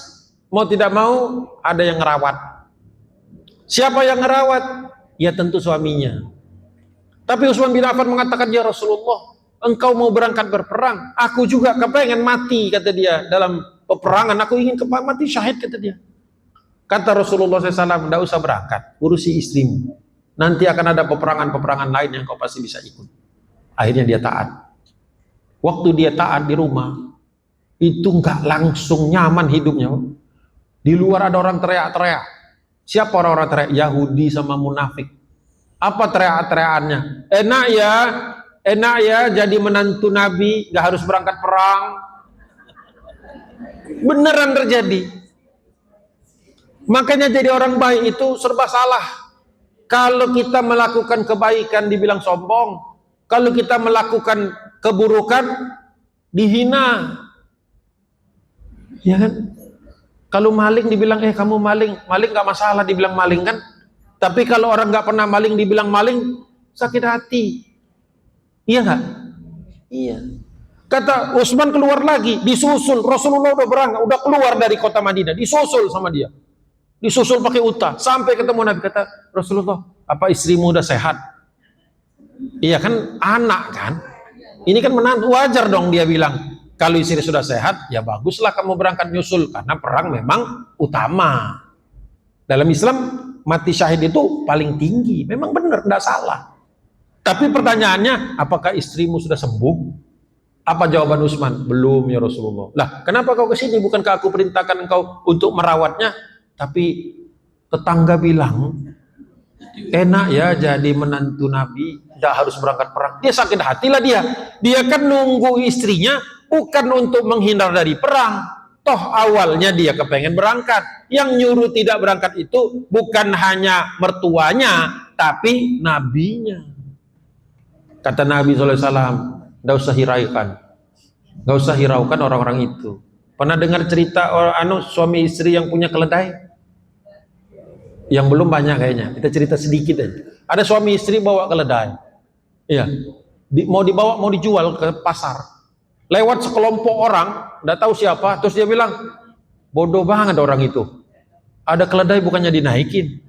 mau tidak mau ada yang ngerawat. Siapa yang ngerawat? Ya tentu suaminya. Tapi Utsman bin Affan mengatakan, ya Rasulullah, engkau mau berangkat berperang, aku juga kepengen mati, kata dia, dalam peperangan, aku ingin mati syahid, kata dia. Kata Rasulullah SAW, tidak usah berangkat, urusi istrimu. Nanti akan ada peperangan-peperangan lain yang kau pasti bisa ikut. Akhirnya dia taat. Waktu dia taat di rumah, itu nggak langsung nyaman hidupnya. Di luar ada orang teriak-teriak. Siapa orang-orang teriak? Yahudi sama munafik. Apa teriak-teriakannya? Enak ya jadi menantu Nabi, nggak harus berangkat perang. Beneran terjadi. Makanya jadi orang baik itu serba salah. Kalau kita melakukan kebaikan dibilang sombong, kalau kita melakukan keburukan dihina. Ya kan? Kalau maling dibilang kamu maling nggak masalah dibilang maling kan? Tapi kalau orang nggak pernah maling dibilang maling, sakit hati. Iya nggak? Iya. Kata Utsman keluar lagi, disusul. Rasulullah udah berangkat, udah keluar dari kota Madinah, disusul sama dia. Disusul pakai unta sampai ketemu Nabi. Kata Rasulullah, apa istrimu udah sehat? Iya kan, anak kan. Ini kan menantu, wajar dong dia bilang. Kalau istri sudah sehat, ya baguslah kamu berangkat nyusul, karena perang memang utama. Dalam Islam mati syahid itu paling tinggi. Memang benar, tidak salah. Tapi pertanyaannya, apakah istrimu sudah sembuh? Apa jawaban Utsman? Belum ya Rasulullah. Lah, kenapa kau kesini? Bukankah aku perintahkan engkau untuk merawatnya? Tapi tetangga bilang, enak ya jadi menantu Nabi, tidak harus berangkat perang. Dia sakit hatilah dia. Dia kan nunggu istrinya bukan untuk menghindar dari perang. Toh awalnya dia kepengen berangkat. Yang nyuruh tidak berangkat itu bukan hanya mertuanya, tapi nabinya. Kata Nabi SAW, tidak usah hiraukan. Tidak usah hiraukan orang-orang itu. Pernah dengar cerita suami istri yang punya keledai? Yang belum banyak kayaknya. Kita cerita sedikit aja. Ada suami istri bawa keledai. Iya. Mau dibawa, mau dijual ke pasar. Lewat sekelompok orang, nggak tahu siapa, terus dia bilang, bodoh banget orang itu. Ada keledai bukannya dinaikin.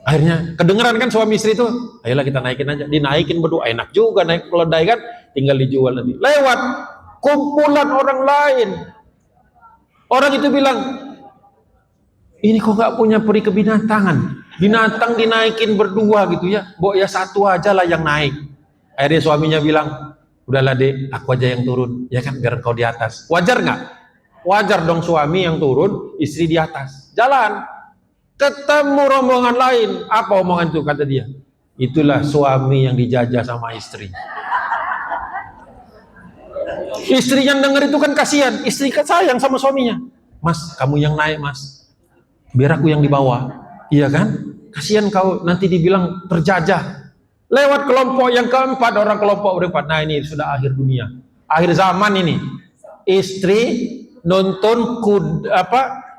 Akhirnya kedengeran kan suami istri itu, ayolah kita naikin aja. Dinaikin berdua, enak juga naik keledai kan, tinggal dijual nanti. Lewat kumpulan orang lain. Orang itu bilang, ini kok nggak punya peri kebinatangan? Binatang dinaikin berdua gitu ya, ya satu aja lah yang naik. Akhirnya suaminya bilang, udahlah dek, aku aja yang turun, ya kan, biar kau di atas. Wajar nggak? Wajar dong suami yang turun, istri di atas. Jalan, ketemu rombongan lain. Apa omongan itu kata dia? Itulah suami yang dijajah sama istri. Istri yang denger itu kan kasihan, istri kan sayang sama suaminya. Mas, kamu yang naik mas, biar aku yang di bawah. Iya kan? Kasihan kau nanti dibilang terjajah. Lewat kelompok yang keempat, orang kelompok berempat. Nah ini sudah akhir dunia, akhir zaman ini. Istri nonton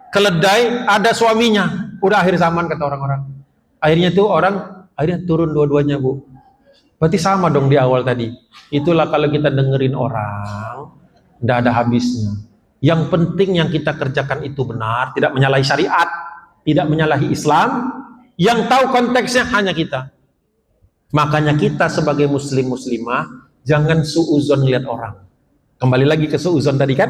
keledai ada suaminya, udah akhir zaman kata orang-orang. Akhirnya tuh orang akhirnya turun dua-duanya bu. Berarti sama dong di awal tadi. Itulah kalau kita dengerin orang, tidak ada habisnya. Yang penting yang kita kerjakan itu benar, tidak menyalahi syariat, tidak menyalahi Islam. Yang tahu konteksnya hanya kita. Makanya kita sebagai muslim muslimah jangan suuzon lihat orang. Kembali lagi ke suuzon tadi kan.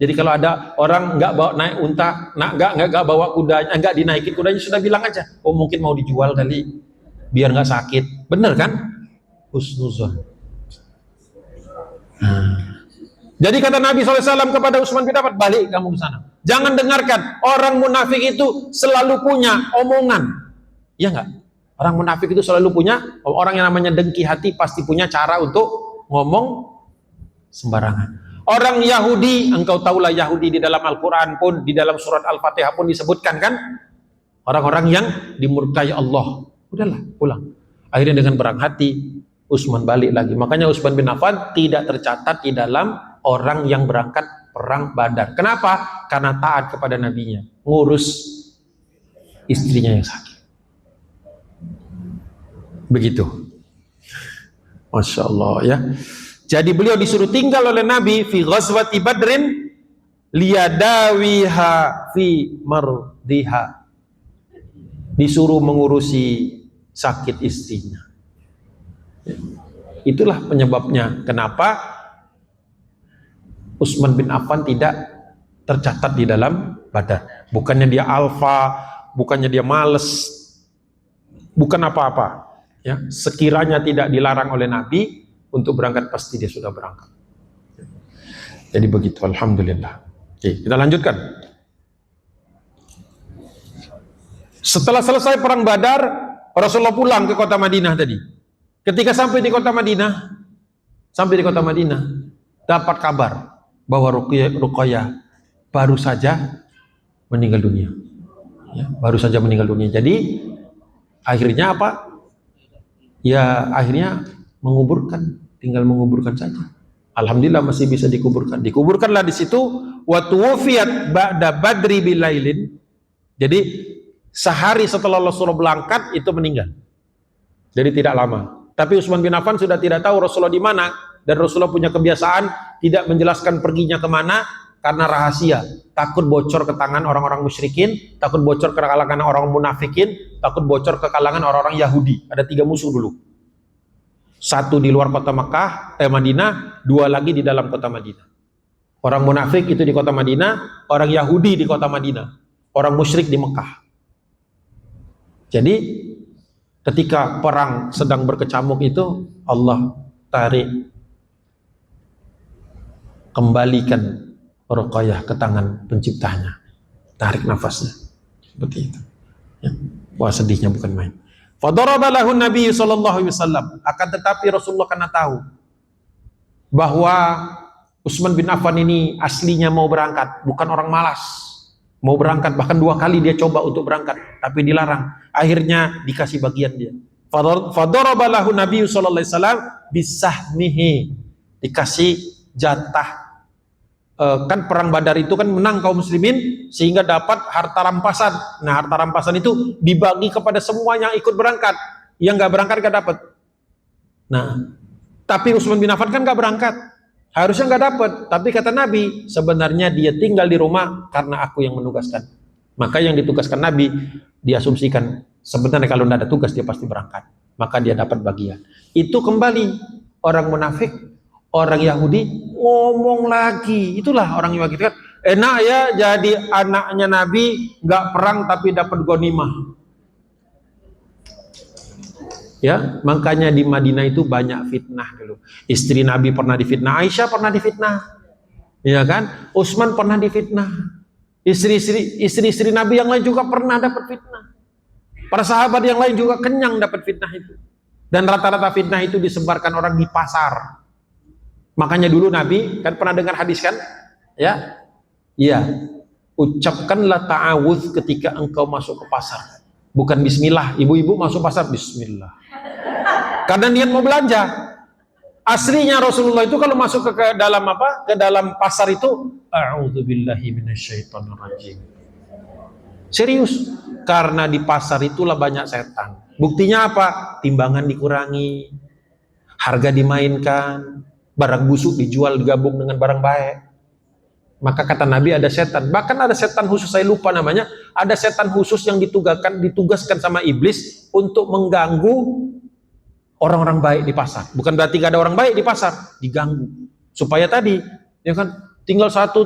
Jadi kalau ada orang nggak bawa naik unta, nggak bawa kudanya, nggak dinaikin kudanya, sudah bilang aja, oh mungkin mau dijual kali, biar nggak sakit. Bener kan? Husnuzon. Jadi kata Nabi SAW kepada Utsman bin Affan, balik kamu ke sana. Jangan dengarkan, orang munafik itu selalu punya omongan. Ya nggak? Orang munafik itu selalu punya, orang yang namanya dengki hati pasti punya cara untuk ngomong sembarangan. Orang Yahudi, engkau tahulah Yahudi di dalam Al-Quran pun, di dalam surat Al-Fatihah pun disebutkan kan, orang-orang yang dimurkai Allah. Udahlah, pulang. Akhirnya dengan berang hati, Utsman balik lagi. Makanya Utsman bin Affan tidak tercatat di dalam orang yang berangkat perang Badar. Kenapa? Karena taat kepada nabinya, ngurus istrinya yang sakit. Begitu. Masya Allah ya. Jadi beliau disuruh tinggal oleh Nabi fi ghazwati Badrin liyadawiha fi mardiha. Disuruh mengurusi sakit istrinya. Itulah penyebabnya kenapa Utsman bin Affan tidak tercatat di dalam Badar. Bukannya dia alfa, bukannya dia males, bukan apa-apa. Ya, sekiranya tidak dilarang oleh Nabi untuk berangkat, pasti dia sudah berangkat. Jadi begitu, alhamdulillah. Oke, kita lanjutkan. Setelah selesai perang Badar, Rasulullah pulang ke kota Madinah tadi. Ketika sampai di kota Madinah, dapat kabar bahwa Ruqayyah baru saja meninggal dunia. Ya, baru saja meninggal dunia. Jadi akhirnya apa? Ya akhirnya menguburkan, tinggal menguburkan saja. Alhamdulillah masih bisa dikuburkan. Dikuburkanlah di situ. Wa tuwfiyat ba'da badri bilailin. Jadi sehari setelah Rasulullah berangkat itu meninggal. Jadi tidak lama. Tapi Utsman bin Affan sudah tidak tahu Rasulullah di mana, dan Rasulullah punya kebiasaan tidak menjelaskan perginya kemana karena rahasia. Takut bocor ke tangan orang-orang musyrikin, takut bocor ke kalangan orang munafikin, takut bocor ke kalangan orang-orang Yahudi. Ada 3 musuh dulu. 1 di luar kota Madinah, 2 lagi di dalam kota Madinah. Orang munafik itu di kota Madinah, orang Yahudi di kota Madinah, orang musyrik di Mekah. Jadi ketika perang sedang berkecamuk itu, Allah tarik, kembalikan Ruqayyah ke tangan penciptanya, tarik nafasnya seperti itu ya. Wah sedihnya bukan main. Fadaraba lahu Nabi sallallahu alaihi wasallam. Akan tetapi Rasulullah karena tahu bahwa Utsman bin Affan ini aslinya mau berangkat, bukan orang malas, mau berangkat, bahkan 2 kali dia coba untuk berangkat tapi dilarang. Akhirnya dikasih bagian dia. Fadaraba lahu Nabi sallallahu alaihi wasallam bisahmihi, dikasih jatah kan perang Badar itu kan menang kaum muslimin sehingga dapat harta rampasan. Nah, harta rampasan itu dibagi kepada semua yang ikut berangkat. Yang nggak berangkat nggak dapat. Nah, tapi Utsman bin Affan kan nggak berangkat. Harusnya nggak dapat. Tapi kata Nabi, sebenarnya dia tinggal di rumah karena aku yang menugaskan. Maka yang ditugaskan Nabi diasumsikan sebenarnya kalau tidak ada tugas dia pasti berangkat. Maka dia dapat bagian. Itu kembali orang munafik, orang Yahudi ngomong lagi. Itulah orang Yahudi kan enak ya jadi anaknya Nabi nggak perang tapi dapat ghanimah. Ya, makanya di Madinah itu banyak fitnah dulu. Istri Nabi pernah difitnah, Aisyah pernah difitnah. Ya kan? Utsman pernah difitnah. Istri-istri Nabi yang lain juga pernah dapat fitnah. Para sahabat yang lain juga kenyang dapat fitnah itu. Dan rata-rata fitnah itu disebarkan orang di pasar. Makanya dulu Nabi kan pernah dengar hadis kan? Ya. Iya. Ucapkanlah ta'awudz ketika engkau masuk ke pasar. Bukan bismillah. Ibu-ibu masuk pasar bismillah. Karena niat mau belanja. Aslinya Rasulullah itu kalau masuk ke dalam apa? Ke dalam pasar itu a'udzubillahi minasyaitonirrajim. Serius. Karena di pasar itulah banyak setan. Buktinya apa? Timbangan dikurangi, harga dimainkan, barang busuk dijual digabung dengan barang baik. Maka kata Nabi ada setan. Bahkan ada setan khusus, saya lupa namanya. Ada setan khusus yang ditugaskan sama iblis untuk mengganggu orang-orang baik di pasar. Bukan berarti gak ada orang baik di pasar, diganggu. Supaya tadi, ya kan, tinggal satu,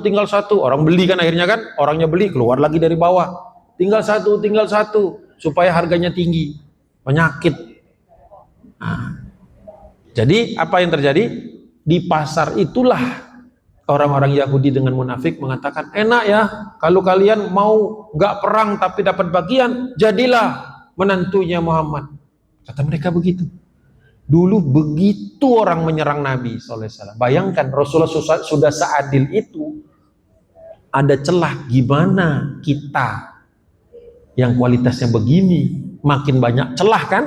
orang beli kan akhirnya kan, orangnya beli, keluar lagi dari bawah. Tinggal satu, supaya harganya tinggi. Penyakit. Nah, jadi apa yang terjadi? Di pasar itulah orang-orang Yahudi dengan munafik mengatakan, enak ya, kalau kalian mau gak perang tapi dapat bagian, jadilah menantunya Muhammad. Kata mereka begitu. Dulu begitu orang menyerang Nabi SAW. Bayangkan Rasulullah sudah seadil itu, ada celah gimana kita yang kualitasnya begini, makin banyak celah kan?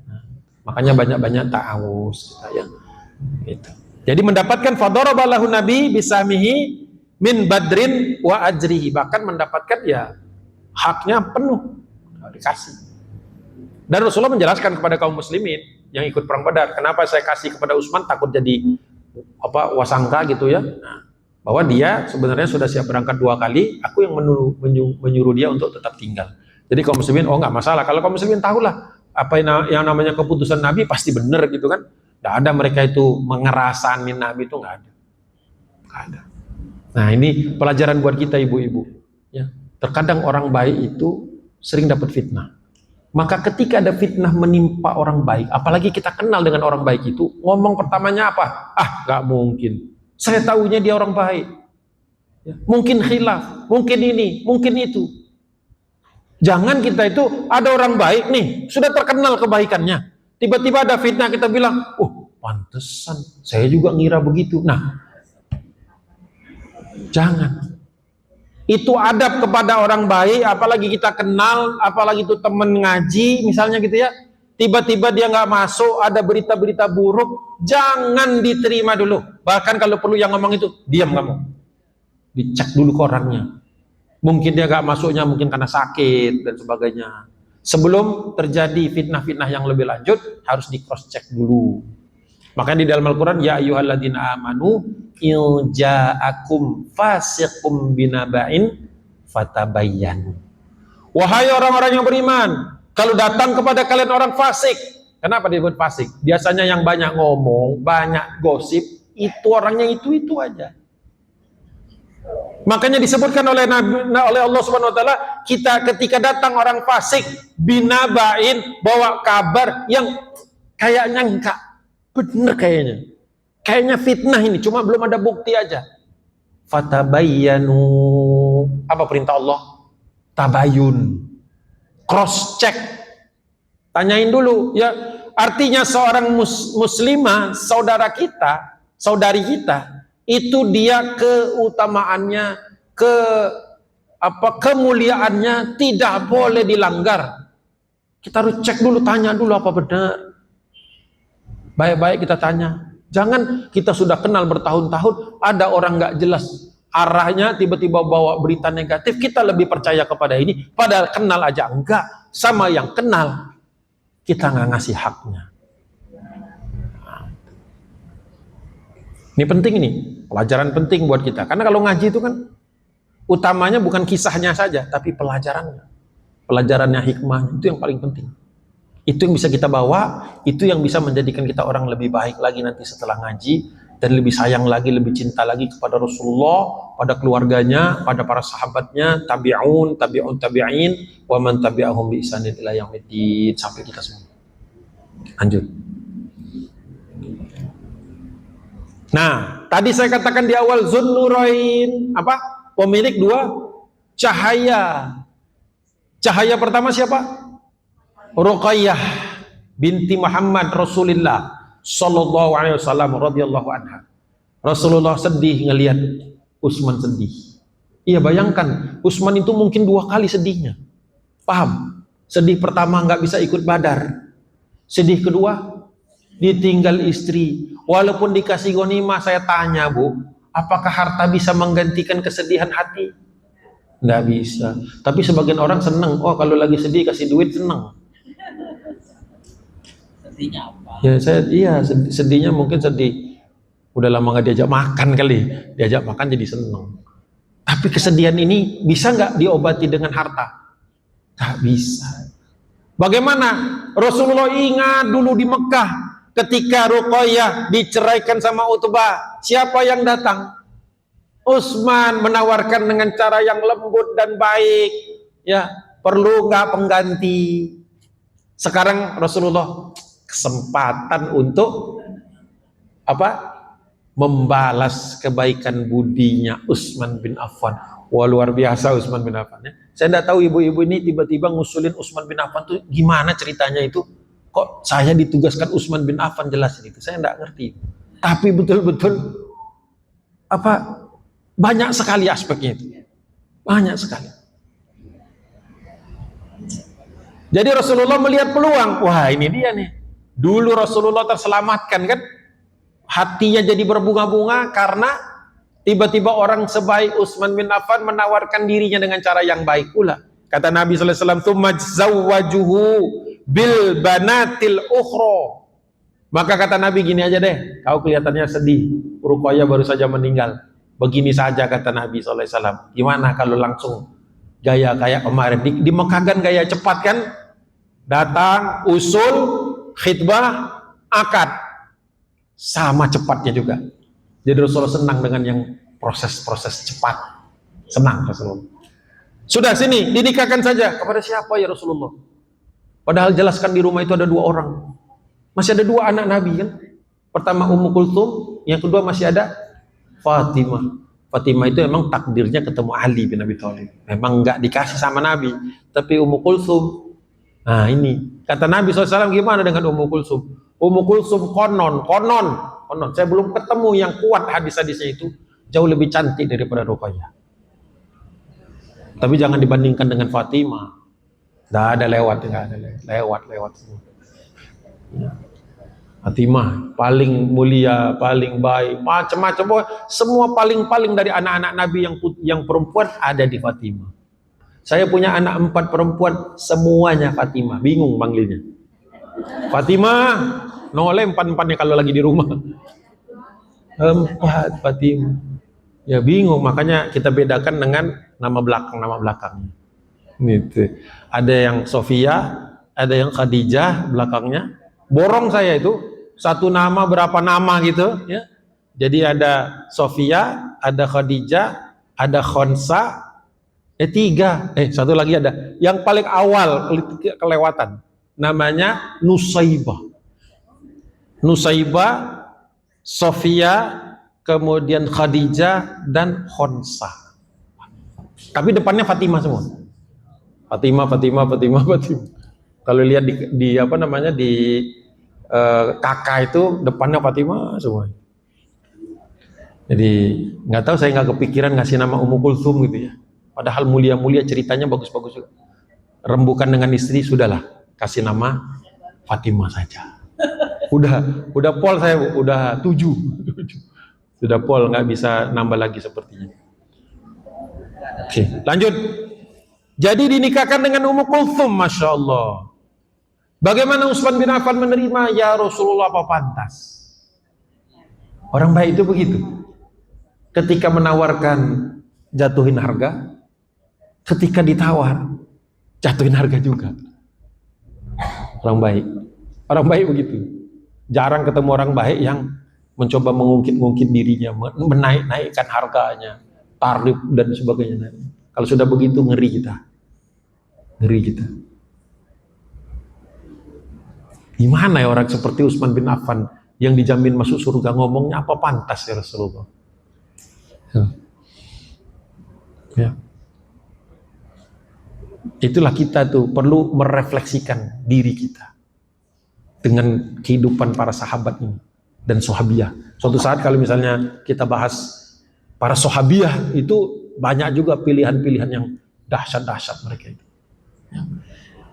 Nah, makanya banyak-banyak ta'awuz kita ya. Gitu. Jadi mendapatkan fadaraballahu Nabi bisamihi min badrin wa ajrihi, bahkan mendapatkan ya haknya penuh dikasih. Dan Rasulullah menjelaskan kepada kaum muslimin yang ikut perang Badar, kenapa saya kasih kepada Utsman, takut jadi apa wasangka gitu ya. Nah, bahwa dia sebenarnya sudah siap berangkat 2 kali, aku yang menyuruh dia untuk tetap tinggal. Jadi kaum muslimin oh nggak masalah, kalau kaum muslimin tahulah apa yang namanya keputusan Nabi pasti benar gitu kan. Tidak ada mereka itu mengerasanin Nabi, itu nggak ada. Nggak ada. Nah ini pelajaran buat kita ibu-ibu. Ya. Terkadang orang baik itu sering dapat fitnah. Maka ketika ada fitnah menimpa orang baik, apalagi kita kenal dengan orang baik itu, ngomong pertamanya apa? Ah, nggak mungkin. Saya tahunya dia orang baik. Ya. Mungkin khilaf, mungkin ini, mungkin itu. Jangan kita itu ada orang baik nih, sudah terkenal kebaikannya. Tiba-tiba ada fitnah, kita bilang, oh pantesan, saya juga ngira begitu. Nah, jangan. Itu adab kepada orang baik, apalagi kita kenal, apalagi itu teman ngaji, misalnya gitu ya. Tiba-tiba dia nggak masuk, ada berita-berita buruk, jangan diterima dulu. Bahkan kalau perlu yang ngomong itu, diam kamu. Dicek dulu ke orangnya. Mungkin dia nggak masuknya, mungkin karena sakit dan sebagainya. Sebelum terjadi fitnah-fitnah yang lebih lanjut, harus di cross check dulu. Makanya di dalam Al-Quran, ya ayyuhalladzina amanu in ja'akum fasiqum binaba'in fatabayyanu. Wahai orang-orang yang beriman, kalau datang kepada kalian orang fasik. Kenapa disebut fasik? Biasanya yang banyak ngomong, banyak gosip, itu orangnya itu aja. Makanya disebutkan oleh Allah Subhanahu wa taala, kita ketika datang orang fasik binaba'in, bawa kabar yang kayaknya enggak benar, kayaknya fitnah ini, cuma belum ada bukti aja. Fatabayyanu, apa perintah Allah? Tabayun, cross check, tanyain dulu ya. Artinya seorang muslimah, saudara kita, saudari kita, itu dia keutamaannya, kemuliaannya tidak boleh dilanggar. Kita harus cek dulu, tanya dulu apa benar. Baik-baik kita tanya, Jangan kita sudah kenal bertahun-tahun, ada orang nggak jelas arahnya, tiba-tiba bawa berita negatif, kita lebih percaya kepada ini, padahal kenal aja enggak, sama yang kenal, kita nggak ngasih haknya. Ini penting nih, pelajaran penting buat kita, karena kalau ngaji itu kan, utamanya bukan kisahnya saja, tapi pelajarannya hikmah, itu yang paling penting. Itu yang bisa kita bawa, itu yang bisa menjadikan kita orang lebih baik lagi nanti setelah ngaji, dan lebih sayang lagi, lebih cinta lagi kepada Rasulullah, pada keluarganya, pada para sahabatnya, tabi'un, tabi'in, wa man tabi'ahum bi ihsanin ila yaumiddin, sampai kita semua. Lanjut. Nah, tadi saya katakan di awal Zunnurain, apa? Pemilik dua cahaya. Cahaya pertama siapa? Ruqayyah binti Muhammad Rasulullah sallallahu alaihi wasallam radhiyallahu anha. Rasulullah sedih ngelihat Utsman sedih. Iya, bayangkan Utsman itu mungkin 2 kali sedihnya. Paham? Sedih pertama nggak bisa ikut Badar. Sedih kedua ditinggal istri. Walaupun dikasih ghanimah, saya tanya, Bu, apakah harta bisa menggantikan kesedihan hati? Nggak bisa. Tapi sebagian orang seneng. Oh, kalau lagi sedih kasih duit seneng. Sedihnya apa? Ya sedihnya mungkin sedih. Udah lama nggak diajak makan kali. Diajak makan jadi seneng. Tapi kesedihan ini bisa nggak diobati dengan harta? Nggak bisa. Bagaimana? Rasulullah ingat dulu di Mekah ketika Ruqayyah diceraikan sama Utbah. Siapa yang datang? Utsman menawarkan dengan cara yang lembut dan baik. Ya, perlu nggak pengganti? Sekarang Rasulullah kesempatan untuk apa? Membalas kebaikan budinya Utsman bin Affan. Wah, luar biasa Utsman bin Affan ya. Saya tidak tahu ibu-ibu ini tiba-tiba ngusulin Utsman bin Affan tuh gimana ceritanya itu. Kok saya ditugaskan Utsman bin Affan jelasin itu? Saya tidak ngerti. Tapi betul-betul apa? Banyak sekali aspeknya itu. Banyak sekali. Jadi Rasulullah melihat peluang. Wah, ini dia nih. Dulu Rasulullah terselamatkan kan, hatinya jadi berbunga-bunga karena tiba-tiba orang sebaik Utsman bin Affan menawarkan dirinya dengan cara yang baik pula. Kata Nabi sallallahu alaihi wasallam, "Tumajzawajuhu bil banatil ukhra." Maka kata Nabi gini aja deh, kau kelihatannya sedih, Ruqayyah baru saja meninggal. Begini saja kata Nabi sallallahu alaihi wasallam. Gimana kalau langsung gaya kayak kemarin di Mekah kan gaya cepat kan? Datang, usul, khitbah, akad, sama cepatnya juga. Jadi Rasulullah senang dengan yang proses-proses cepat, senang Rasulullah. Sudah sini dinikahkan saja. Kepada siapa ya Rasulullah? Padahal jelaskan di rumah itu ada 2 orang, masih ada 2 anak Nabi kan. Pertama Ummu Kulthum, yang kedua masih ada Fatimah. Fatimah itu memang takdirnya ketemu Ali bin Abi Thalib. Memang nggak dikasih sama Nabi, tapi Ummu Kulthum. Nah ini, kata Nabi SAW, gimana dengan Ummu Kulthum? Ummu Kulthum konon. Saya belum ketemu yang kuat hadis-hadisnya itu, jauh lebih cantik daripada Ruqayyah. Tapi jangan dibandingkan dengan Fatimah. Nggak ada lewat semua. Ya. Fatimah paling mulia, paling baik, macam-macam, semua paling dari anak-anak Nabi yang perempuan ada di Fatimah. Saya punya anak 4 perempuan, semuanya Fatimah, bingung manggilnya. Fatimah, noleh 4-4-nya kalau lagi di rumah. 4 Fatimah. Ya bingung, makanya kita bedakan dengan nama belakangnya. Gitu. Ada yang Sofia, ada yang Khadijah belakangnya. Borong saya itu, satu nama berapa nama gitu ya. Jadi ada Sofia, ada Khadijah, ada Khonsa, 3. Satu lagi ada. Yang paling awal kelewatan. Namanya Nusaibah. Sofia, kemudian Khadijah dan Khonsa. Tapi depannya Fatimah semua. Fatimah. Kalau lihat di apa namanya di kakak itu depannya Fatimah semua. Jadi nggak tahu, saya nggak kepikiran ngasih nama Ummu Kulthum gitu ya. Padahal mulia-mulia, ceritanya bagus-bagus juga. Rembukan dengan istri, sudahlah kasih nama Fatimah saja. Udah pol saya, Bu. Udah 7. Sudah pol, nggak bisa nambah lagi sepertinya. Oke, lanjut. Jadi dinikahkan dengan Ummu Kulthum, Masya Allah. Bagaimana Utsman bin Affan menerima? Ya Rasulullah, apa pantas? Orang baik itu begitu. Ketika menawarkan, jatuhin harga. Ketika ditawar, jatuhin harga juga. Orang baik. Orang baik begitu. Jarang ketemu orang baik yang mencoba mengungkit-ungkit dirinya, menaik-naikkan harganya, tarif dan sebagainya. Kalau sudah begitu, ngeri kita. Ngeri kita. Gimana ya orang seperti Utsman bin Affan yang dijamin masuk surga, ngomongnya apa pantas ya Rasulullah? Ya. Itulah kita tuh perlu merefleksikan diri kita dengan kehidupan para sahabat ini dan sahabiyah. Suatu saat kalau misalnya kita bahas para sahabiyah, itu banyak juga pilihan-pilihan yang dahsyat-dahsyat mereka itu. Ya.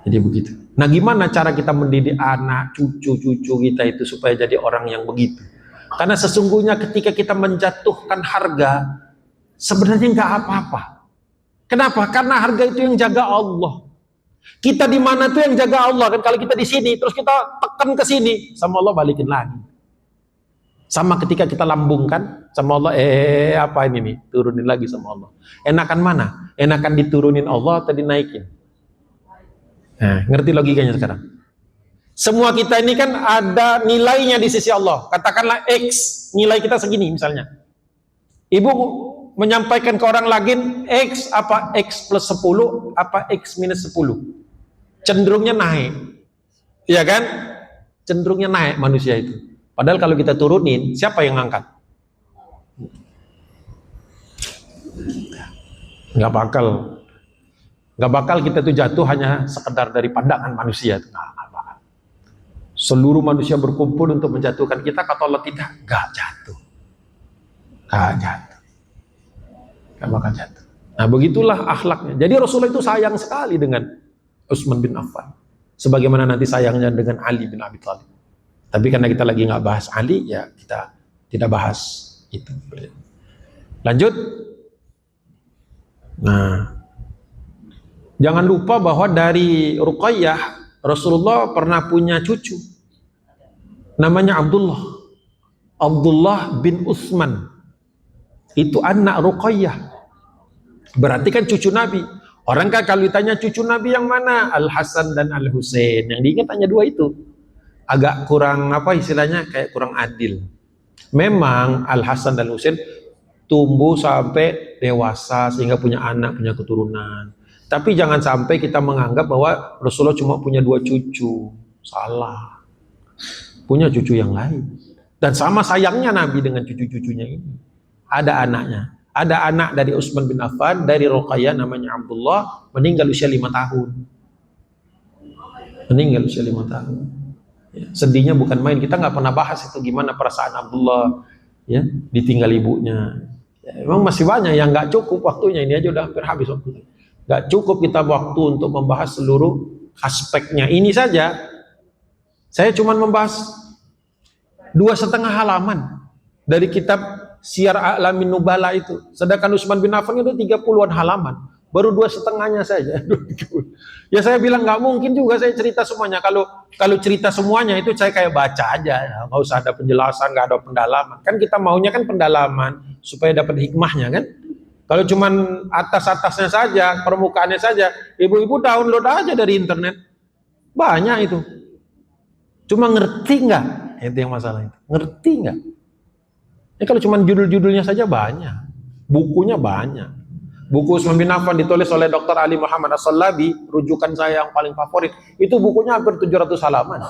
Jadi begitu. Nah, gimana cara kita mendidik anak, cucu-cucu kita itu supaya jadi orang yang begitu? Karena sesungguhnya ketika kita menjatuhkan harga, sebenarnya nggak apa-apa. Kenapa? Karena harga itu yang jaga Allah. Kita di mana tuh yang jaga Allah kan? Kalau kita di sini, terus kita tekan ke sini, sama Allah balikin lagi. Sama ketika kita lambungkan, sama Allah, apa ini nih? Turunin lagi sama Allah. Enakan mana? Enakan diturunin Allah atau dinaikin? Nah, ngerti logikanya sekarang? Semua kita ini kan ada nilainya di sisi Allah. Katakanlah X, nilai kita segini misalnya. Ibu menyampaikan ke orang lain, X apa X plus 10, apa X minus 10. Cenderungnya naik. Iya kan? Cenderungnya naik manusia itu. Padahal kalau kita turunin, siapa yang ngangkat? Nggak bakal. Nggak bakal kita tuh jatuh hanya sekedar dari pandangan manusia. Nggak bakal. Seluruh manusia berkumpul untuk menjatuhkan kita, kata Allah tidak, nggak jatuh. Nggak jatuh. Nggak bakal jatuh. Nah, begitulah akhlaknya. Jadi Rasulullah itu sayang sekali dengan Utsman bin Affan. Sebagaimana nanti sayangnya dengan Ali bin Abi Thalib. Tapi karena kita lagi nggak bahas Ali, ya kita tidak bahas itu. Lanjut. Nah, jangan lupa bahwa dari Ruqayyah, Rasulullah pernah punya cucu. Namanya Abdullah. Abdullah bin Utsman. Itu anak Ruqayyah. Berarti kan cucu Nabi. Orang kan kalau ditanya cucu Nabi yang mana? Al-Hasan dan Al-Husain. Yang diingat hanya dua itu. Agak kurang, apa istilahnya, kayak kurang adil. Memang Al-Hasan dan Husain tumbuh sampai dewasa sehingga punya anak, punya keturunan. Tapi jangan sampai kita menganggap bahwa Rasulullah cuma punya dua cucu. Salah. Punya cucu yang lain. Dan sama sayangnya Nabi dengan cucu-cucunya ini. Ada anaknya. Ada anak dari Utsman bin Affan, dari Ruqayyah namanya Abdullah, meninggal usia 5 tahun. Meninggal usia 5 tahun. Ya, sedihnya bukan main. Kita nggak pernah bahas itu gimana perasaan Abdullah, ya, ditinggal ibunya. Ya, memang masih banyak yang nggak cukup waktunya. Ini aja udah hampir habis waktunya. Nggak cukup kita waktu untuk membahas seluruh aspeknya. Ini saja saya cuma membahas 2,5 halaman dari kitab Syiar A'lamin Nubala itu. Sedangkan Utsman bin Affan itu 30-an halaman. Baru 2,5-nya saja. Ya saya bilang nggak mungkin juga saya cerita semuanya. Kalau cerita semuanya itu saya kayak baca aja. Nggak usah ada penjelasan, nggak ada pendalaman. Kan kita maunya kan pendalaman supaya dapat hikmahnya kan. Kalau cuman atas-atasnya saja, permukaannya saja, ibu-ibu download aja dari internet. Banyak itu. Cuma ngerti nggak? Itu yang masalah itu. Ngerti nggak? Ya kalau cuman judul-judulnya saja banyak. Bukunya banyak. Buku Utsman bin Affan ditulis oleh Dr. Ali Muhammad As-Sallabi, rujukan saya yang paling favorit. Itu bukunya hampir 700 halaman.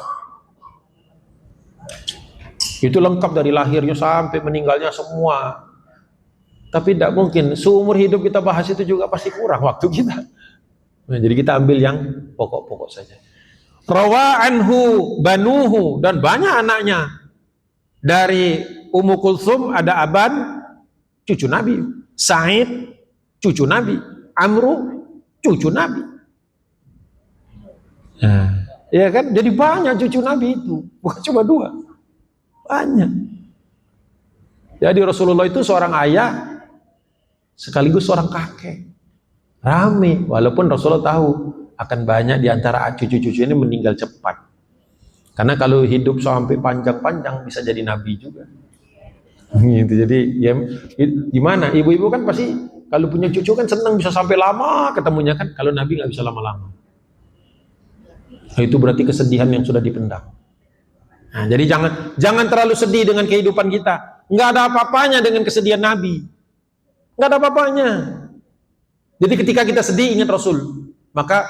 Itu lengkap dari lahirnya sampai meninggalnya semua. Tapi tidak mungkin, seumur hidup kita bahas itu juga pasti kurang waktu kita. Nah, jadi kita ambil yang pokok-pokok saja. Rawa anhu banuhu, dan banyak anaknya. Dari Ummu Kulthum ada Aban, cucu Nabi. Sa'id, cucu Nabi. Amru, cucu Nabi. Nah, Ya kan? Jadi banyak cucu Nabi itu, bukan cuma dua, banyak. Jadi Rasulullah itu seorang ayah sekaligus seorang kakek. Rame, walaupun Rasulullah tahu akan banyak di antara cucu-cucu ini meninggal cepat. Karena kalau hidup sampai panjang-panjang bisa jadi nabi juga. Gitu. Jadi ya gimana? Ibu-ibu kan pasti kalau punya cucu kan senang bisa sampai lama ketemunya kan. Kalau nabi nggak bisa lama-lama. Nah, itu berarti kesedihan yang sudah dipendam. Nah, jadi jangan terlalu sedih dengan kehidupan kita. Nggak ada apa-apanya dengan kesedihan Nabi. Nggak ada apa-apanya. Jadi ketika kita sedih ingat Rasul, maka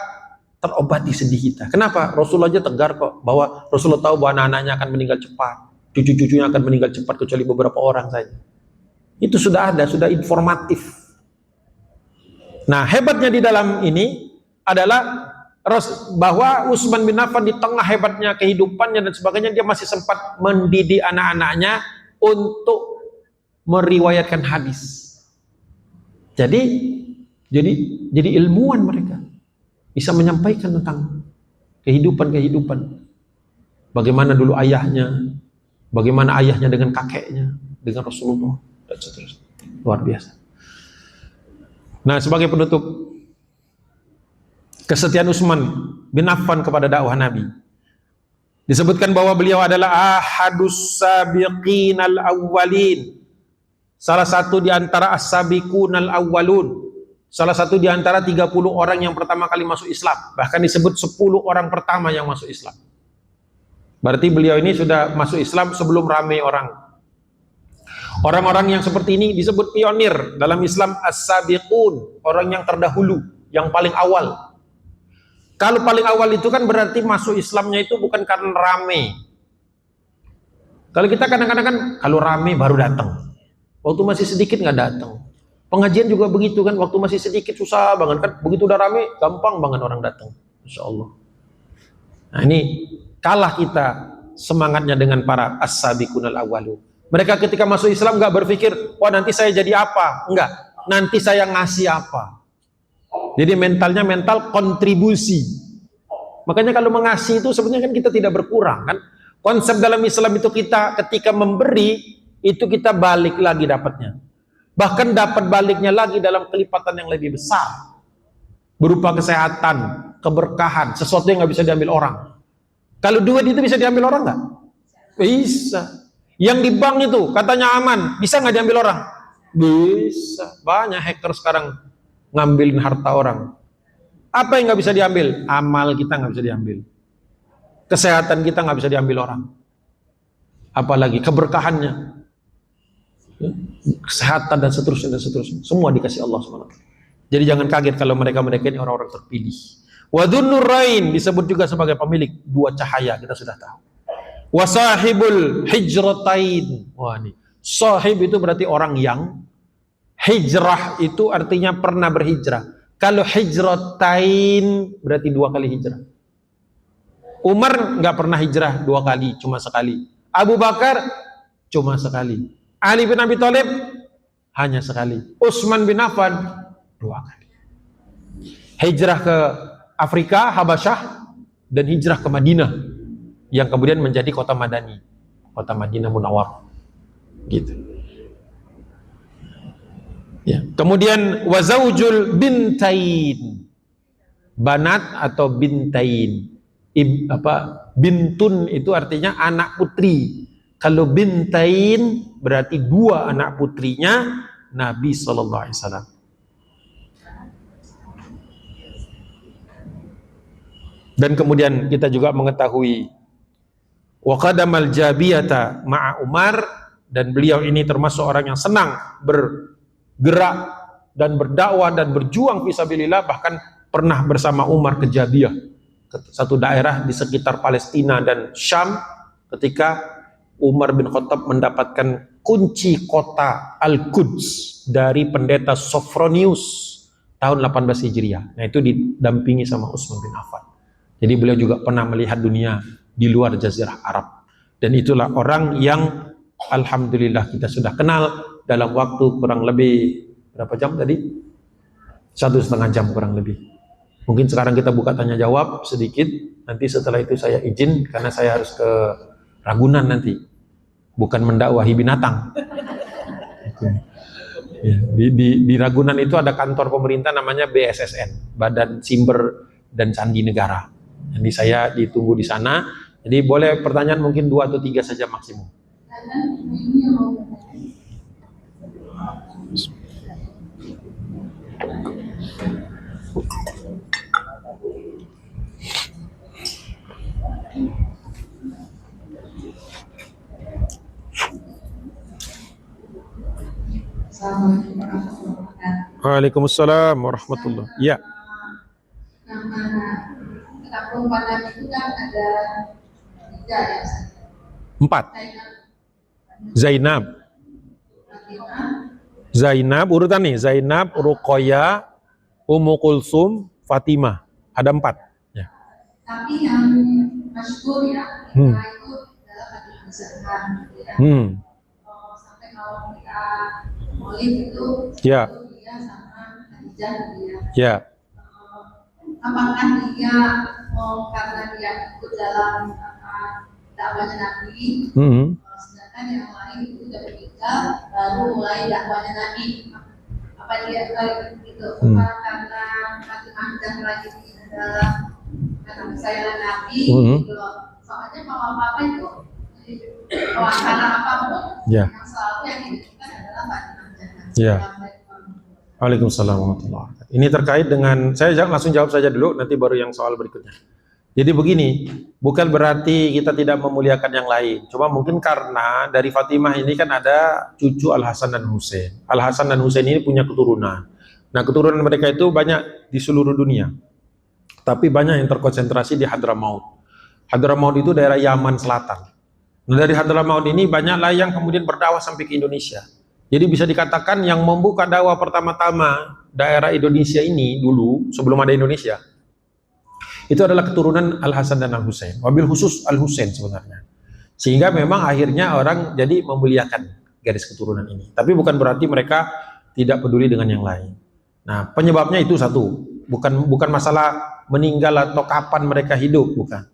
terobati sedih kita. Kenapa? Rasul aja tegar kok bahwa Rasulullah tahu bahwa anak-anaknya akan meninggal cepat, cucu-cucunya akan meninggal cepat kecuali beberapa orang saja. Itu sudah ada, sudah informatif. Nah, hebatnya di dalam ini adalah bahwa Utsman bin Affan di tengah hebatnya kehidupannya dan sebagainya, dia masih sempat mendidik anak-anaknya untuk meriwayatkan hadis. Jadi ilmuwan mereka, bisa menyampaikan tentang kehidupan. Bagaimana dulu ayahnya, bagaimana ayahnya dengan kakeknya, dengan Rasulullah dan seterusnya. Luar biasa. Nah, sebagai penutup, kesetiaan Utsman bin Affan kepada dakwah Nabi. Disebutkan bahwa beliau adalah ahadus sabiqinal awwalin. Salah satu di antara as-sabiqunal awwalun. Salah satu di antara 30 orang yang pertama kali masuk Islam. Bahkan disebut 10 orang pertama yang masuk Islam. Berarti beliau ini sudah masuk Islam sebelum ramai orang. Orang-orang yang seperti ini disebut pionir dalam Islam, as-sabiqun, orang yang terdahulu, yang paling awal. Kalau paling awal itu kan berarti masuk Islamnya itu bukan karena rame. Kalau kita kadang-kadang kan kalau rame baru datang. Waktu masih sedikit nggak datang. Pengajian juga begitu kan, waktu masih sedikit susah banget kan, begitu udah rame gampang banget orang datang. Masya Allah. Nah ini kalah kita semangatnya dengan para as-sabiqunal awwalun. Mereka ketika masuk Islam nggak berpikir, wah nanti saya jadi apa? Enggak, nanti saya ngasih apa? Jadi mentalnya mental kontribusi. Makanya kalau mengasih itu sebenarnya kan kita tidak berkurang kan. Konsep dalam Islam itu kita ketika memberi itu kita balik lagi dapatnya. Bahkan dapat baliknya lagi dalam kelipatan yang lebih besar. Berupa kesehatan, keberkahan, sesuatu yang nggak bisa diambil orang. Kalau duit itu bisa diambil orang nggak? Bisa. Yang di bank itu katanya aman, bisa nggak diambil orang? Bisa. Banyak hacker sekarang ngambilin harta orang. Apa yang nggak bisa diambil? Amal kita nggak bisa diambil. Kesehatan kita nggak bisa diambil orang. Apalagi keberkahannya, kesehatan dan seterusnya. Semua dikasih Allah SWT. Jadi jangan kaget kalau mereka ini orang-orang terpilih. Wadhunnurain disebut juga sebagai pemilik dua cahaya, kita sudah tahu. Wasahibul hijratain. Wah ini sahib itu berarti orang yang, hijrah itu artinya pernah berhijrah. Kalau hijratain berarti 2 kali hijrah. Umar nggak pernah hijrah 2 kali, cuma sekali. Abu Bakar cuma sekali. Ali bin Abi Thalib hanya sekali. Utsman bin Affan 2 kali. Hijrah ke Afrika, Habasyah, dan hijrah ke Madinah yang kemudian menjadi kota Madani, kota Madinah Munawwarah. Gitu. Ya. Kemudian wazaujul bintain, banat atau bintain, bintun itu artinya anak putri. Kalau bintain berarti 2 anak putrinya Nabi Sallallahu Alaihi Wasallam. Dan kemudian kita juga mengetahui waqadamal jabiyata ma'a Umar, dan beliau ini termasuk orang yang senang bergerak dan berdakwah dan berjuang fisabilillah, bahkan pernah bersama Umar ke Jabiyah, satu daerah di sekitar Palestina dan Syam, ketika Umar bin Khattab mendapatkan kunci kota Al-Quds dari pendeta Sophronius tahun 18 Hijriah. Nah itu didampingi sama Utsman bin Affan. Jadi beliau juga pernah melihat dunia di luar Jazirah Arab. Dan itulah orang yang alhamdulillah kita sudah kenal dalam waktu kurang lebih berapa jam tadi? 1,5 jam kurang lebih. Mungkin sekarang kita buka tanya jawab sedikit. nanti setelah itu saya izin karena saya harus ke Ragunan nanti, bukan mendakwahi binatang. Ya, di Ragunan itu ada kantor pemerintah namanya BSSN, Badan Simber dan Sandi Negara. Jadi saya ditunggu di sana. Jadi boleh pertanyaan mungkin 2 atau 3 saja maksimum. Assalamualaikum warahmatullahi wabarakatuh. Waalaikumsalam warahmatullahi. Ya. Nama 64 Nabi itu kan ada 3 ya. 4. Zainab. Zainab urutan nih, Zainab, Ruqayyah, Ummu Kulsum, Fatimah. Ada 4. Ya. Tapi yang masyhur ya, itu adalah Fatimah Zahra. Ya. Sampai kalau kita Maulid itu Ya. dia sama Khadijah dia. Ya. Apakah dia karena dia ikut dalam dakwahnya Nabi, sedangkan yang lain itu sudah meninggal baru mulai dakwahnya Nabi? Apa dia gitu? Apa karena Fatimah Zahra ini adalah karena saya Nabi? Gitu loh. Soalnya kalau apa itu acara apapun yang selalu yang dilakukan adalah Fatimah Zahra. Ya. Waalaikumsalam warahmatullahi wabarakatuh. Ini terkait dengan, saya langsung jawab saja dulu, nanti baru yang soal berikutnya. Jadi begini, bukan berarti kita tidak memuliakan yang lain. Cuma mungkin karena dari Fatimah ini kan ada cucu Al-Hasan dan Husain. Al-Hasan dan Husain ini punya keturunan. Nah, keturunan mereka itu banyak di seluruh dunia. Tapi banyak yang terkonsentrasi di Hadramaut. Hadramaut itu daerah Yaman Selatan. Nah, dari Hadramaut ini banyaklah yang kemudian berdakwah sampai ke Indonesia. Jadi bisa dikatakan yang membuka dakwah pertama-tama daerah Indonesia ini dulu, sebelum ada Indonesia, itu adalah keturunan Al-Hasan dan Al-Husain. Wabil khusus Al-Husain sebenarnya. Sehingga memang akhirnya orang jadi memuliakan garis keturunan ini. Tapi bukan berarti mereka tidak peduli dengan yang lain. Nah, penyebabnya itu satu. Bukan masalah meninggal atau kapan mereka hidup, bukan.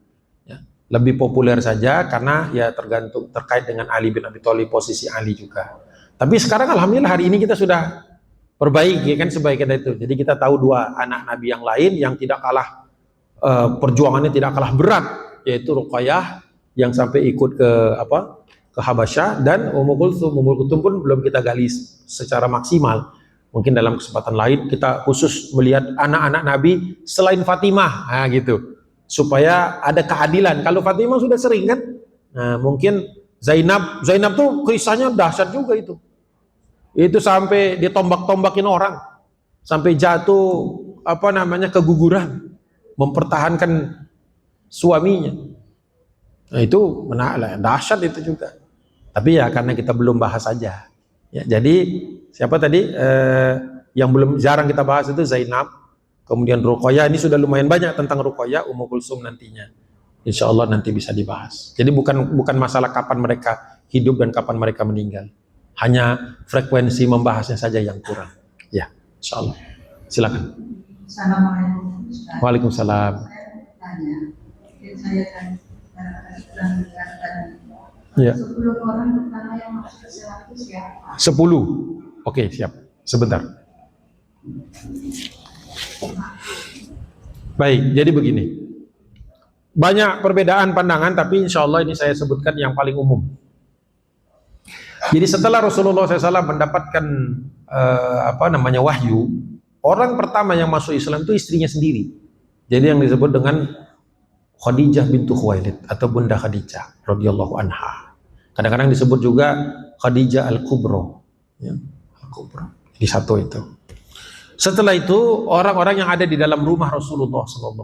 Ya, lebih populer saja karena ya tergantung terkait dengan Ali bin Abi Thalib, posisi Ali juga. Tapi sekarang alhamdulillah hari ini kita sudah perbaiki kan sebaiknya itu. Jadi kita tahu 2 anak Nabi yang lain yang tidak kalah perjuangannya tidak kalah berat, yaitu Ruqayyah yang sampai ikut ke Habasyah dan Ummu Kulsum. Ummu Kulsum pun belum kita gali secara maksimal. Mungkin dalam kesempatan lain kita khusus melihat anak-anak Nabi selain Fatimah, nah gitu. Supaya ada keadilan. Kalau Fatimah sudah sering kan. Nah, mungkin Zainab tuh kisahnya dahsyat juga itu. Itu sampai ditombak-tombakin orang, sampai jatuh keguguran, mempertahankan suaminya. Nah, itu dahsyat itu juga. Tapi ya karena kita belum bahas saja. Ya, jadi siapa tadi yang belum jarang kita bahas itu Zainab, kemudian Ruqayyah. Ini sudah lumayan banyak tentang Ruqayyah, Ummu Kulsum nantinya. Insya Allah nanti bisa dibahas. Jadi bukan masalah kapan mereka hidup dan kapan mereka meninggal. Hanya frekuensi membahasnya saja yang kurang. Ya, insya Allah. Silakan. Assalamualaikum. Waalaikumsalam. Saya tanya, saya kan mendengarkan Ya. 10 orang pertama yang masuk Islam itu siapa? 10. Oke, siap. Sebentar. Baik, jadi begini. Banyak perbedaan pandangan, tapi insya Allah ini saya sebutkan yang paling umum. Jadi setelah Rasulullah SAW mendapatkan wahyu, orang pertama yang masuk Islam itu istrinya sendiri. Jadi yang disebut dengan Khadijah bintu Khuwailid atau Bunda Khadijah radhiyallahu anha. Kadang-kadang disebut juga Khadijah Al-Kubra. Ya, Al-Kubra. Di satu itu. Setelah itu orang-orang yang ada di dalam rumah Rasulullah SAW.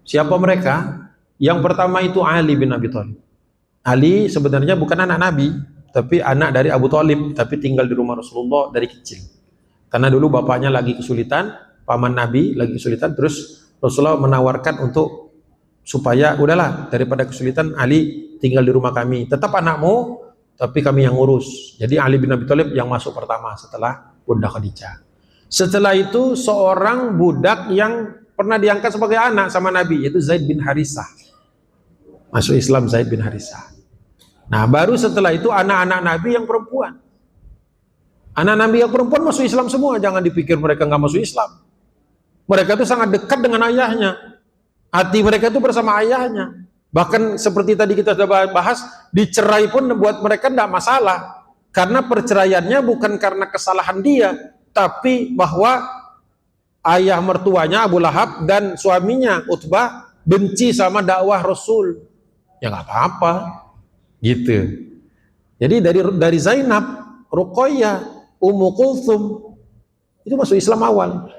Siapa mereka? Yang pertama itu Ali bin Abi Thalib. Ali sebenarnya bukan anak Nabi, tapi anak dari Abu Thalib, tapi tinggal di rumah Rasulullah dari kecil. Karena dulu bapaknya lagi kesulitan, paman Nabi lagi kesulitan, terus Rasulullah menawarkan untuk supaya udahlah daripada kesulitan Ali tinggal di rumah kami. Tetap anakmu, tapi kami yang ngurus. Jadi Ali bin Abi Thalib yang masuk pertama setelah Bunda Khadijah. Setelah itu seorang budak yang pernah diangkat sebagai anak sama Nabi, yaitu Zaid bin Harisah. Masuk Islam Zaid bin Harisah. Nah, baru setelah itu anak-anak Nabi yang perempuan. Anak Nabi yang perempuan masuk Islam semua, jangan dipikir mereka nggak masuk Islam. Mereka itu sangat dekat dengan ayahnya. Hati mereka itu bersama ayahnya. Bahkan seperti tadi kita sudah bahas, dicerai pun buat mereka tidak masalah. Karena perceraiannya bukan karena kesalahan dia, tapi bahwa ayah mertuanya Abu Lahab dan suaminya Utbah benci sama dakwah Rasul. Ya nggak apa-apa, gitu. Jadi dari Zainab, Ruqayyah, Ummu Kulthum itu masuk Islam awal.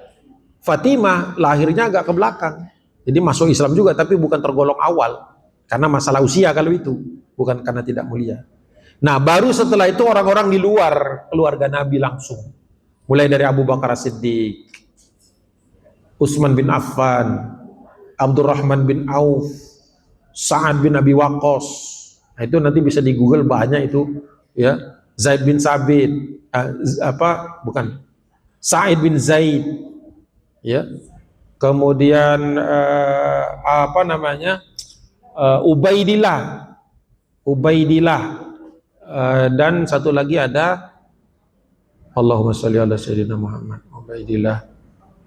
Fatimah lahirnya agak ke belakang, jadi masuk Islam juga tapi bukan tergolong awal karena masalah usia kalau itu, bukan karena tidak mulia. Nah, baru setelah itu orang-orang di luar keluarga Nabi langsung, mulai dari Abu Bakar As-Siddiq, Utsman bin Affan, Abdurrahman bin Auf, Sa'ad bin Abi Waqqas. Nah, itu nanti bisa di Google banyak itu, ya. Zaid bin Sabit, Sa'id bin Zaid, ya. Kemudian Ubaidillah, dan satu lagi ada Allahumma sholli ala sayyidina Muhammad. Ubaidillah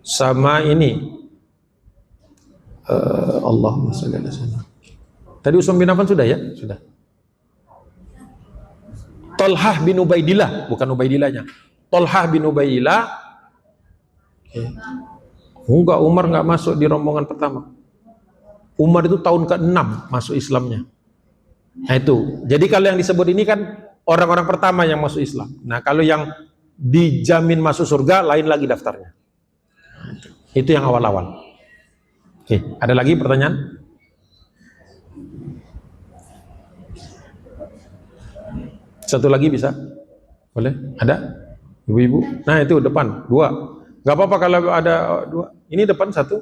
sama ini Allahumma sholli ala sayyidina. Tadi Utsman bin Affan sudah ya? Sudah. Tolhah bin Ubaidillah, bukan Ubaidillahnya. Tolhah bin Ubaidillah. Enggak, Umar enggak masuk di rombongan pertama. Umar itu tahun ke-6 masuk Islamnya. Nah itu. Jadi kalau yang disebut ini kan orang-orang pertama yang masuk Islam. Nah kalau yang dijamin masuk surga lain lagi daftarnya. Itu yang awal-awal. Oke, ada lagi pertanyaan? Satu lagi bisa? Boleh? Ada? Ibu-ibu? Nah itu depan, 2. Gak apa-apa kalau ada 2. Ini depan 1.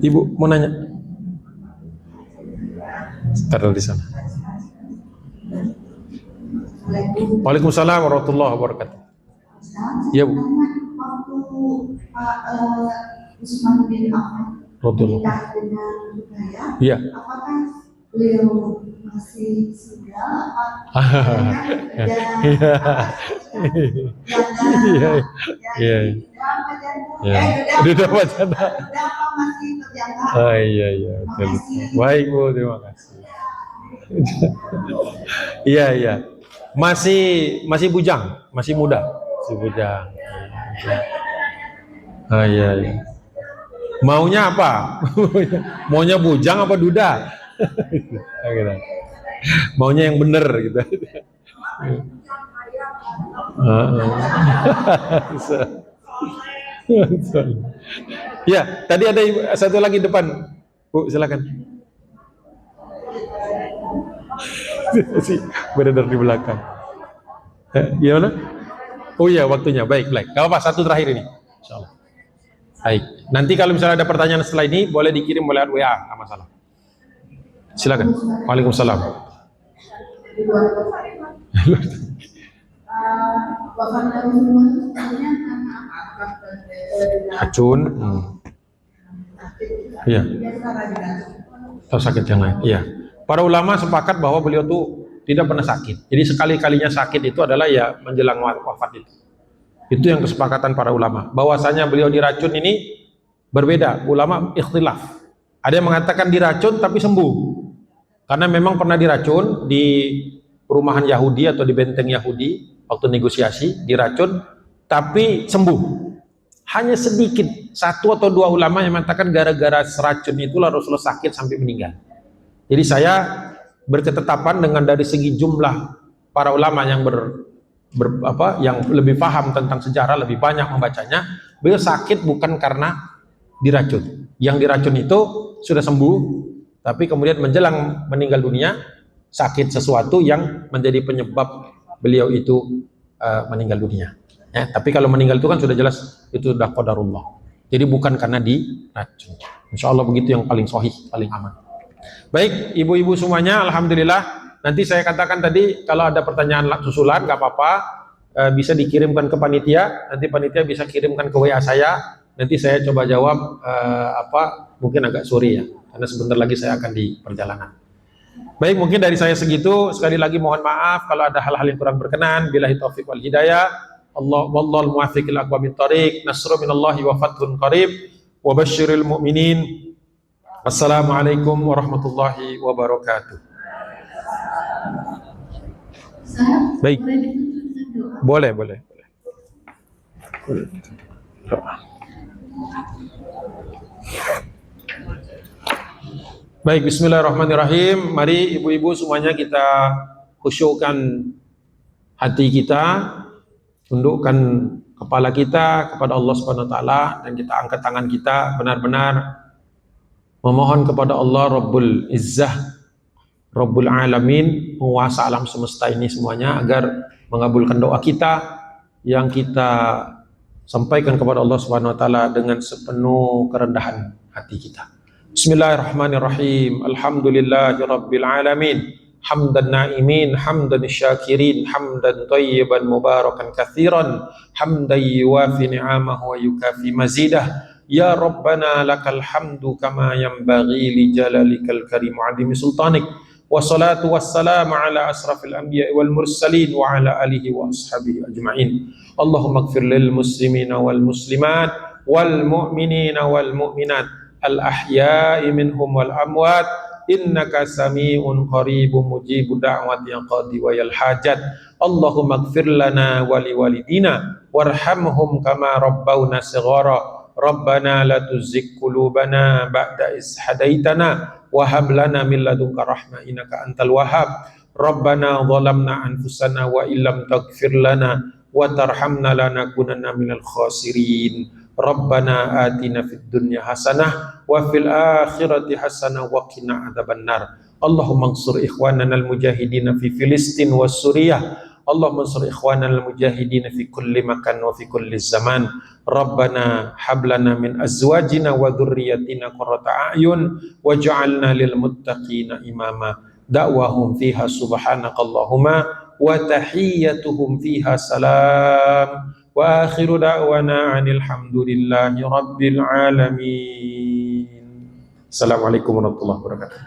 Ibu mau nanya? Taruh di sana. Waalaikumsalam warahmatullahi wabarakatuh. Iya Bu. Waktu Utsman bin Affan menikah dengan Ruqayyah, iya. apakah beliau masih single Sudah wacana. masih terjaga? Oh iya. Baik Bu, terima kasih. Iya. Masih bujang, masih muda, masih bujang. Oh iya. Maunya apa? Maunya bujang apa duda? Maunya yang bener gitu. Ya, tadi ada satu lagi depan. Bu, silakan. Beredar di belakang. Gimana? Oh iya, waktunya. Baik. Gak apa-apa, satu terakhir ini. Insyaallah. Baik. Nanti kalau misalnya ada pertanyaan setelah ini, boleh dikirim lewat WA, nggak masalah. Silakan. Waalaikumsalam. Racun. Iya. Atau sakit yang lain. Iya. Para ulama sepakat bahwa beliau tuh tidak pernah sakit. Jadi sekali-kalinya sakit itu adalah ya menjelang wafat itu. Itu yang kesepakatan para ulama. Bahwasanya beliau diracun ini berbeda. Ulama ikhtilaf. Ada yang mengatakan diracun tapi sembuh. Karena memang pernah diracun di perumahan Yahudi atau di benteng Yahudi waktu negosiasi, diracun tapi sembuh. Hanya sedikit, 1 atau 2 ulama yang mengatakan gara-gara seracun itulah Rasulullah sakit sampai meninggal. Jadi saya berketetapan dengan dari segi jumlah para ulama yang yang lebih paham tentang sejarah, lebih banyak membacanya, beliau sakit bukan karena diracun. Yang diracun itu sudah sembuh, tapi kemudian menjelang meninggal dunia sakit sesuatu yang menjadi penyebab beliau itu meninggal dunia. Ya, tapi kalau meninggal itu kan sudah jelas itu sudah qadarullah. Jadi bukan karena diracun. Insya Allah begitu yang paling sahih, paling aman. Baik, ibu-ibu semuanya, alhamdulillah. Nanti saya katakan tadi kalau ada pertanyaan susulan nggak apa-apa. bisa dikirimkan ke panitia, nanti panitia bisa kirimkan ke WA saya, nanti saya coba jawab mungkin agak sore ya, karena sebentar lagi saya akan di perjalanan. Baik, mungkin dari saya segitu. Sekali lagi mohon maaf kalau ada hal-hal yang kurang berkenan. Billahi taufiq wal hidayah. Allah wallahul muwaffiq ila aqwamit thoriq. Nasrun minallahi wa fathun qarib. Wa basyiril mu'minin. Assalamualaikum warahmatullahi wabarakatuh. Baik. Boleh. Baik, bismillahirrahmanirrahim. Mari ibu-ibu semuanya kita khusyukkan hati kita, tundukkan kepala kita kepada Allah Subhanahu wa taala, dan kita angkat tangan kita benar-benar memohon kepada Allah Rabbul Izzah, Rabbul Alamin, penguasa alam semesta ini semuanya, agar mengabulkan doa kita yang kita sampaikan kepada Allah Subhanahu wa taala dengan sepenuh kerendahan hati kita. Bismillahirrahmanirrahim. Alhamdulillahirabbil alamin. Hamdan na'imin, hamdan syakirin, hamdan thayyiban mubarakan katsiran, hamdan yuwafi ni'amahu wa yukafi mazidah. Ya Rabbana lakal hamdu kama yanbaghi li jalalikal karim wa 'azimi sultanik. Wassalatu wassalamu ala asrafil anbiya'i wal mursalin wa ala alihi wa ashabihi ajma'in. Allahumma ighfir lil muslimina wal muslimat wal mu'minina wal mu'minat al-ahya'i minhum wal amwat innaka sami'un qaribun mujibu da'wati ya qadi wa yal hajat. Allahumma ighfir lana wa li walidina warhamhum kama rabbawna shighara. Rabbana la tuzigh qulubana ba'da iz hadaitana wa hab lana min ladunka rahmah innaka antal wahhab. Rabbana zalamna anfusana wa illam taghfir lana wa tarhamna lanakunanna minal khasirin. Rabbana atina fid dunya hasanah wa fil akhirati hasanah wa qina adzabannar. Allahumma ansur ikhwanana al-mujahidin fi Filistin wa Suriah. Allahumma ansur ikhwanana al-mujahidin fi kulli makan wa fi kulli zaman. Rabbana hab lana min azwajina wa dhurriyyatina qurrata a'yun waj'alna lil muttaqina imama. Da'wahum fiha subhanakallahumma wa tahiyyatuhum fiha salam. Wa akhiru da'wana 'anil hamdulillahi rabbil alamin. Assalamualaikum warahmatullahi wabarakatuh.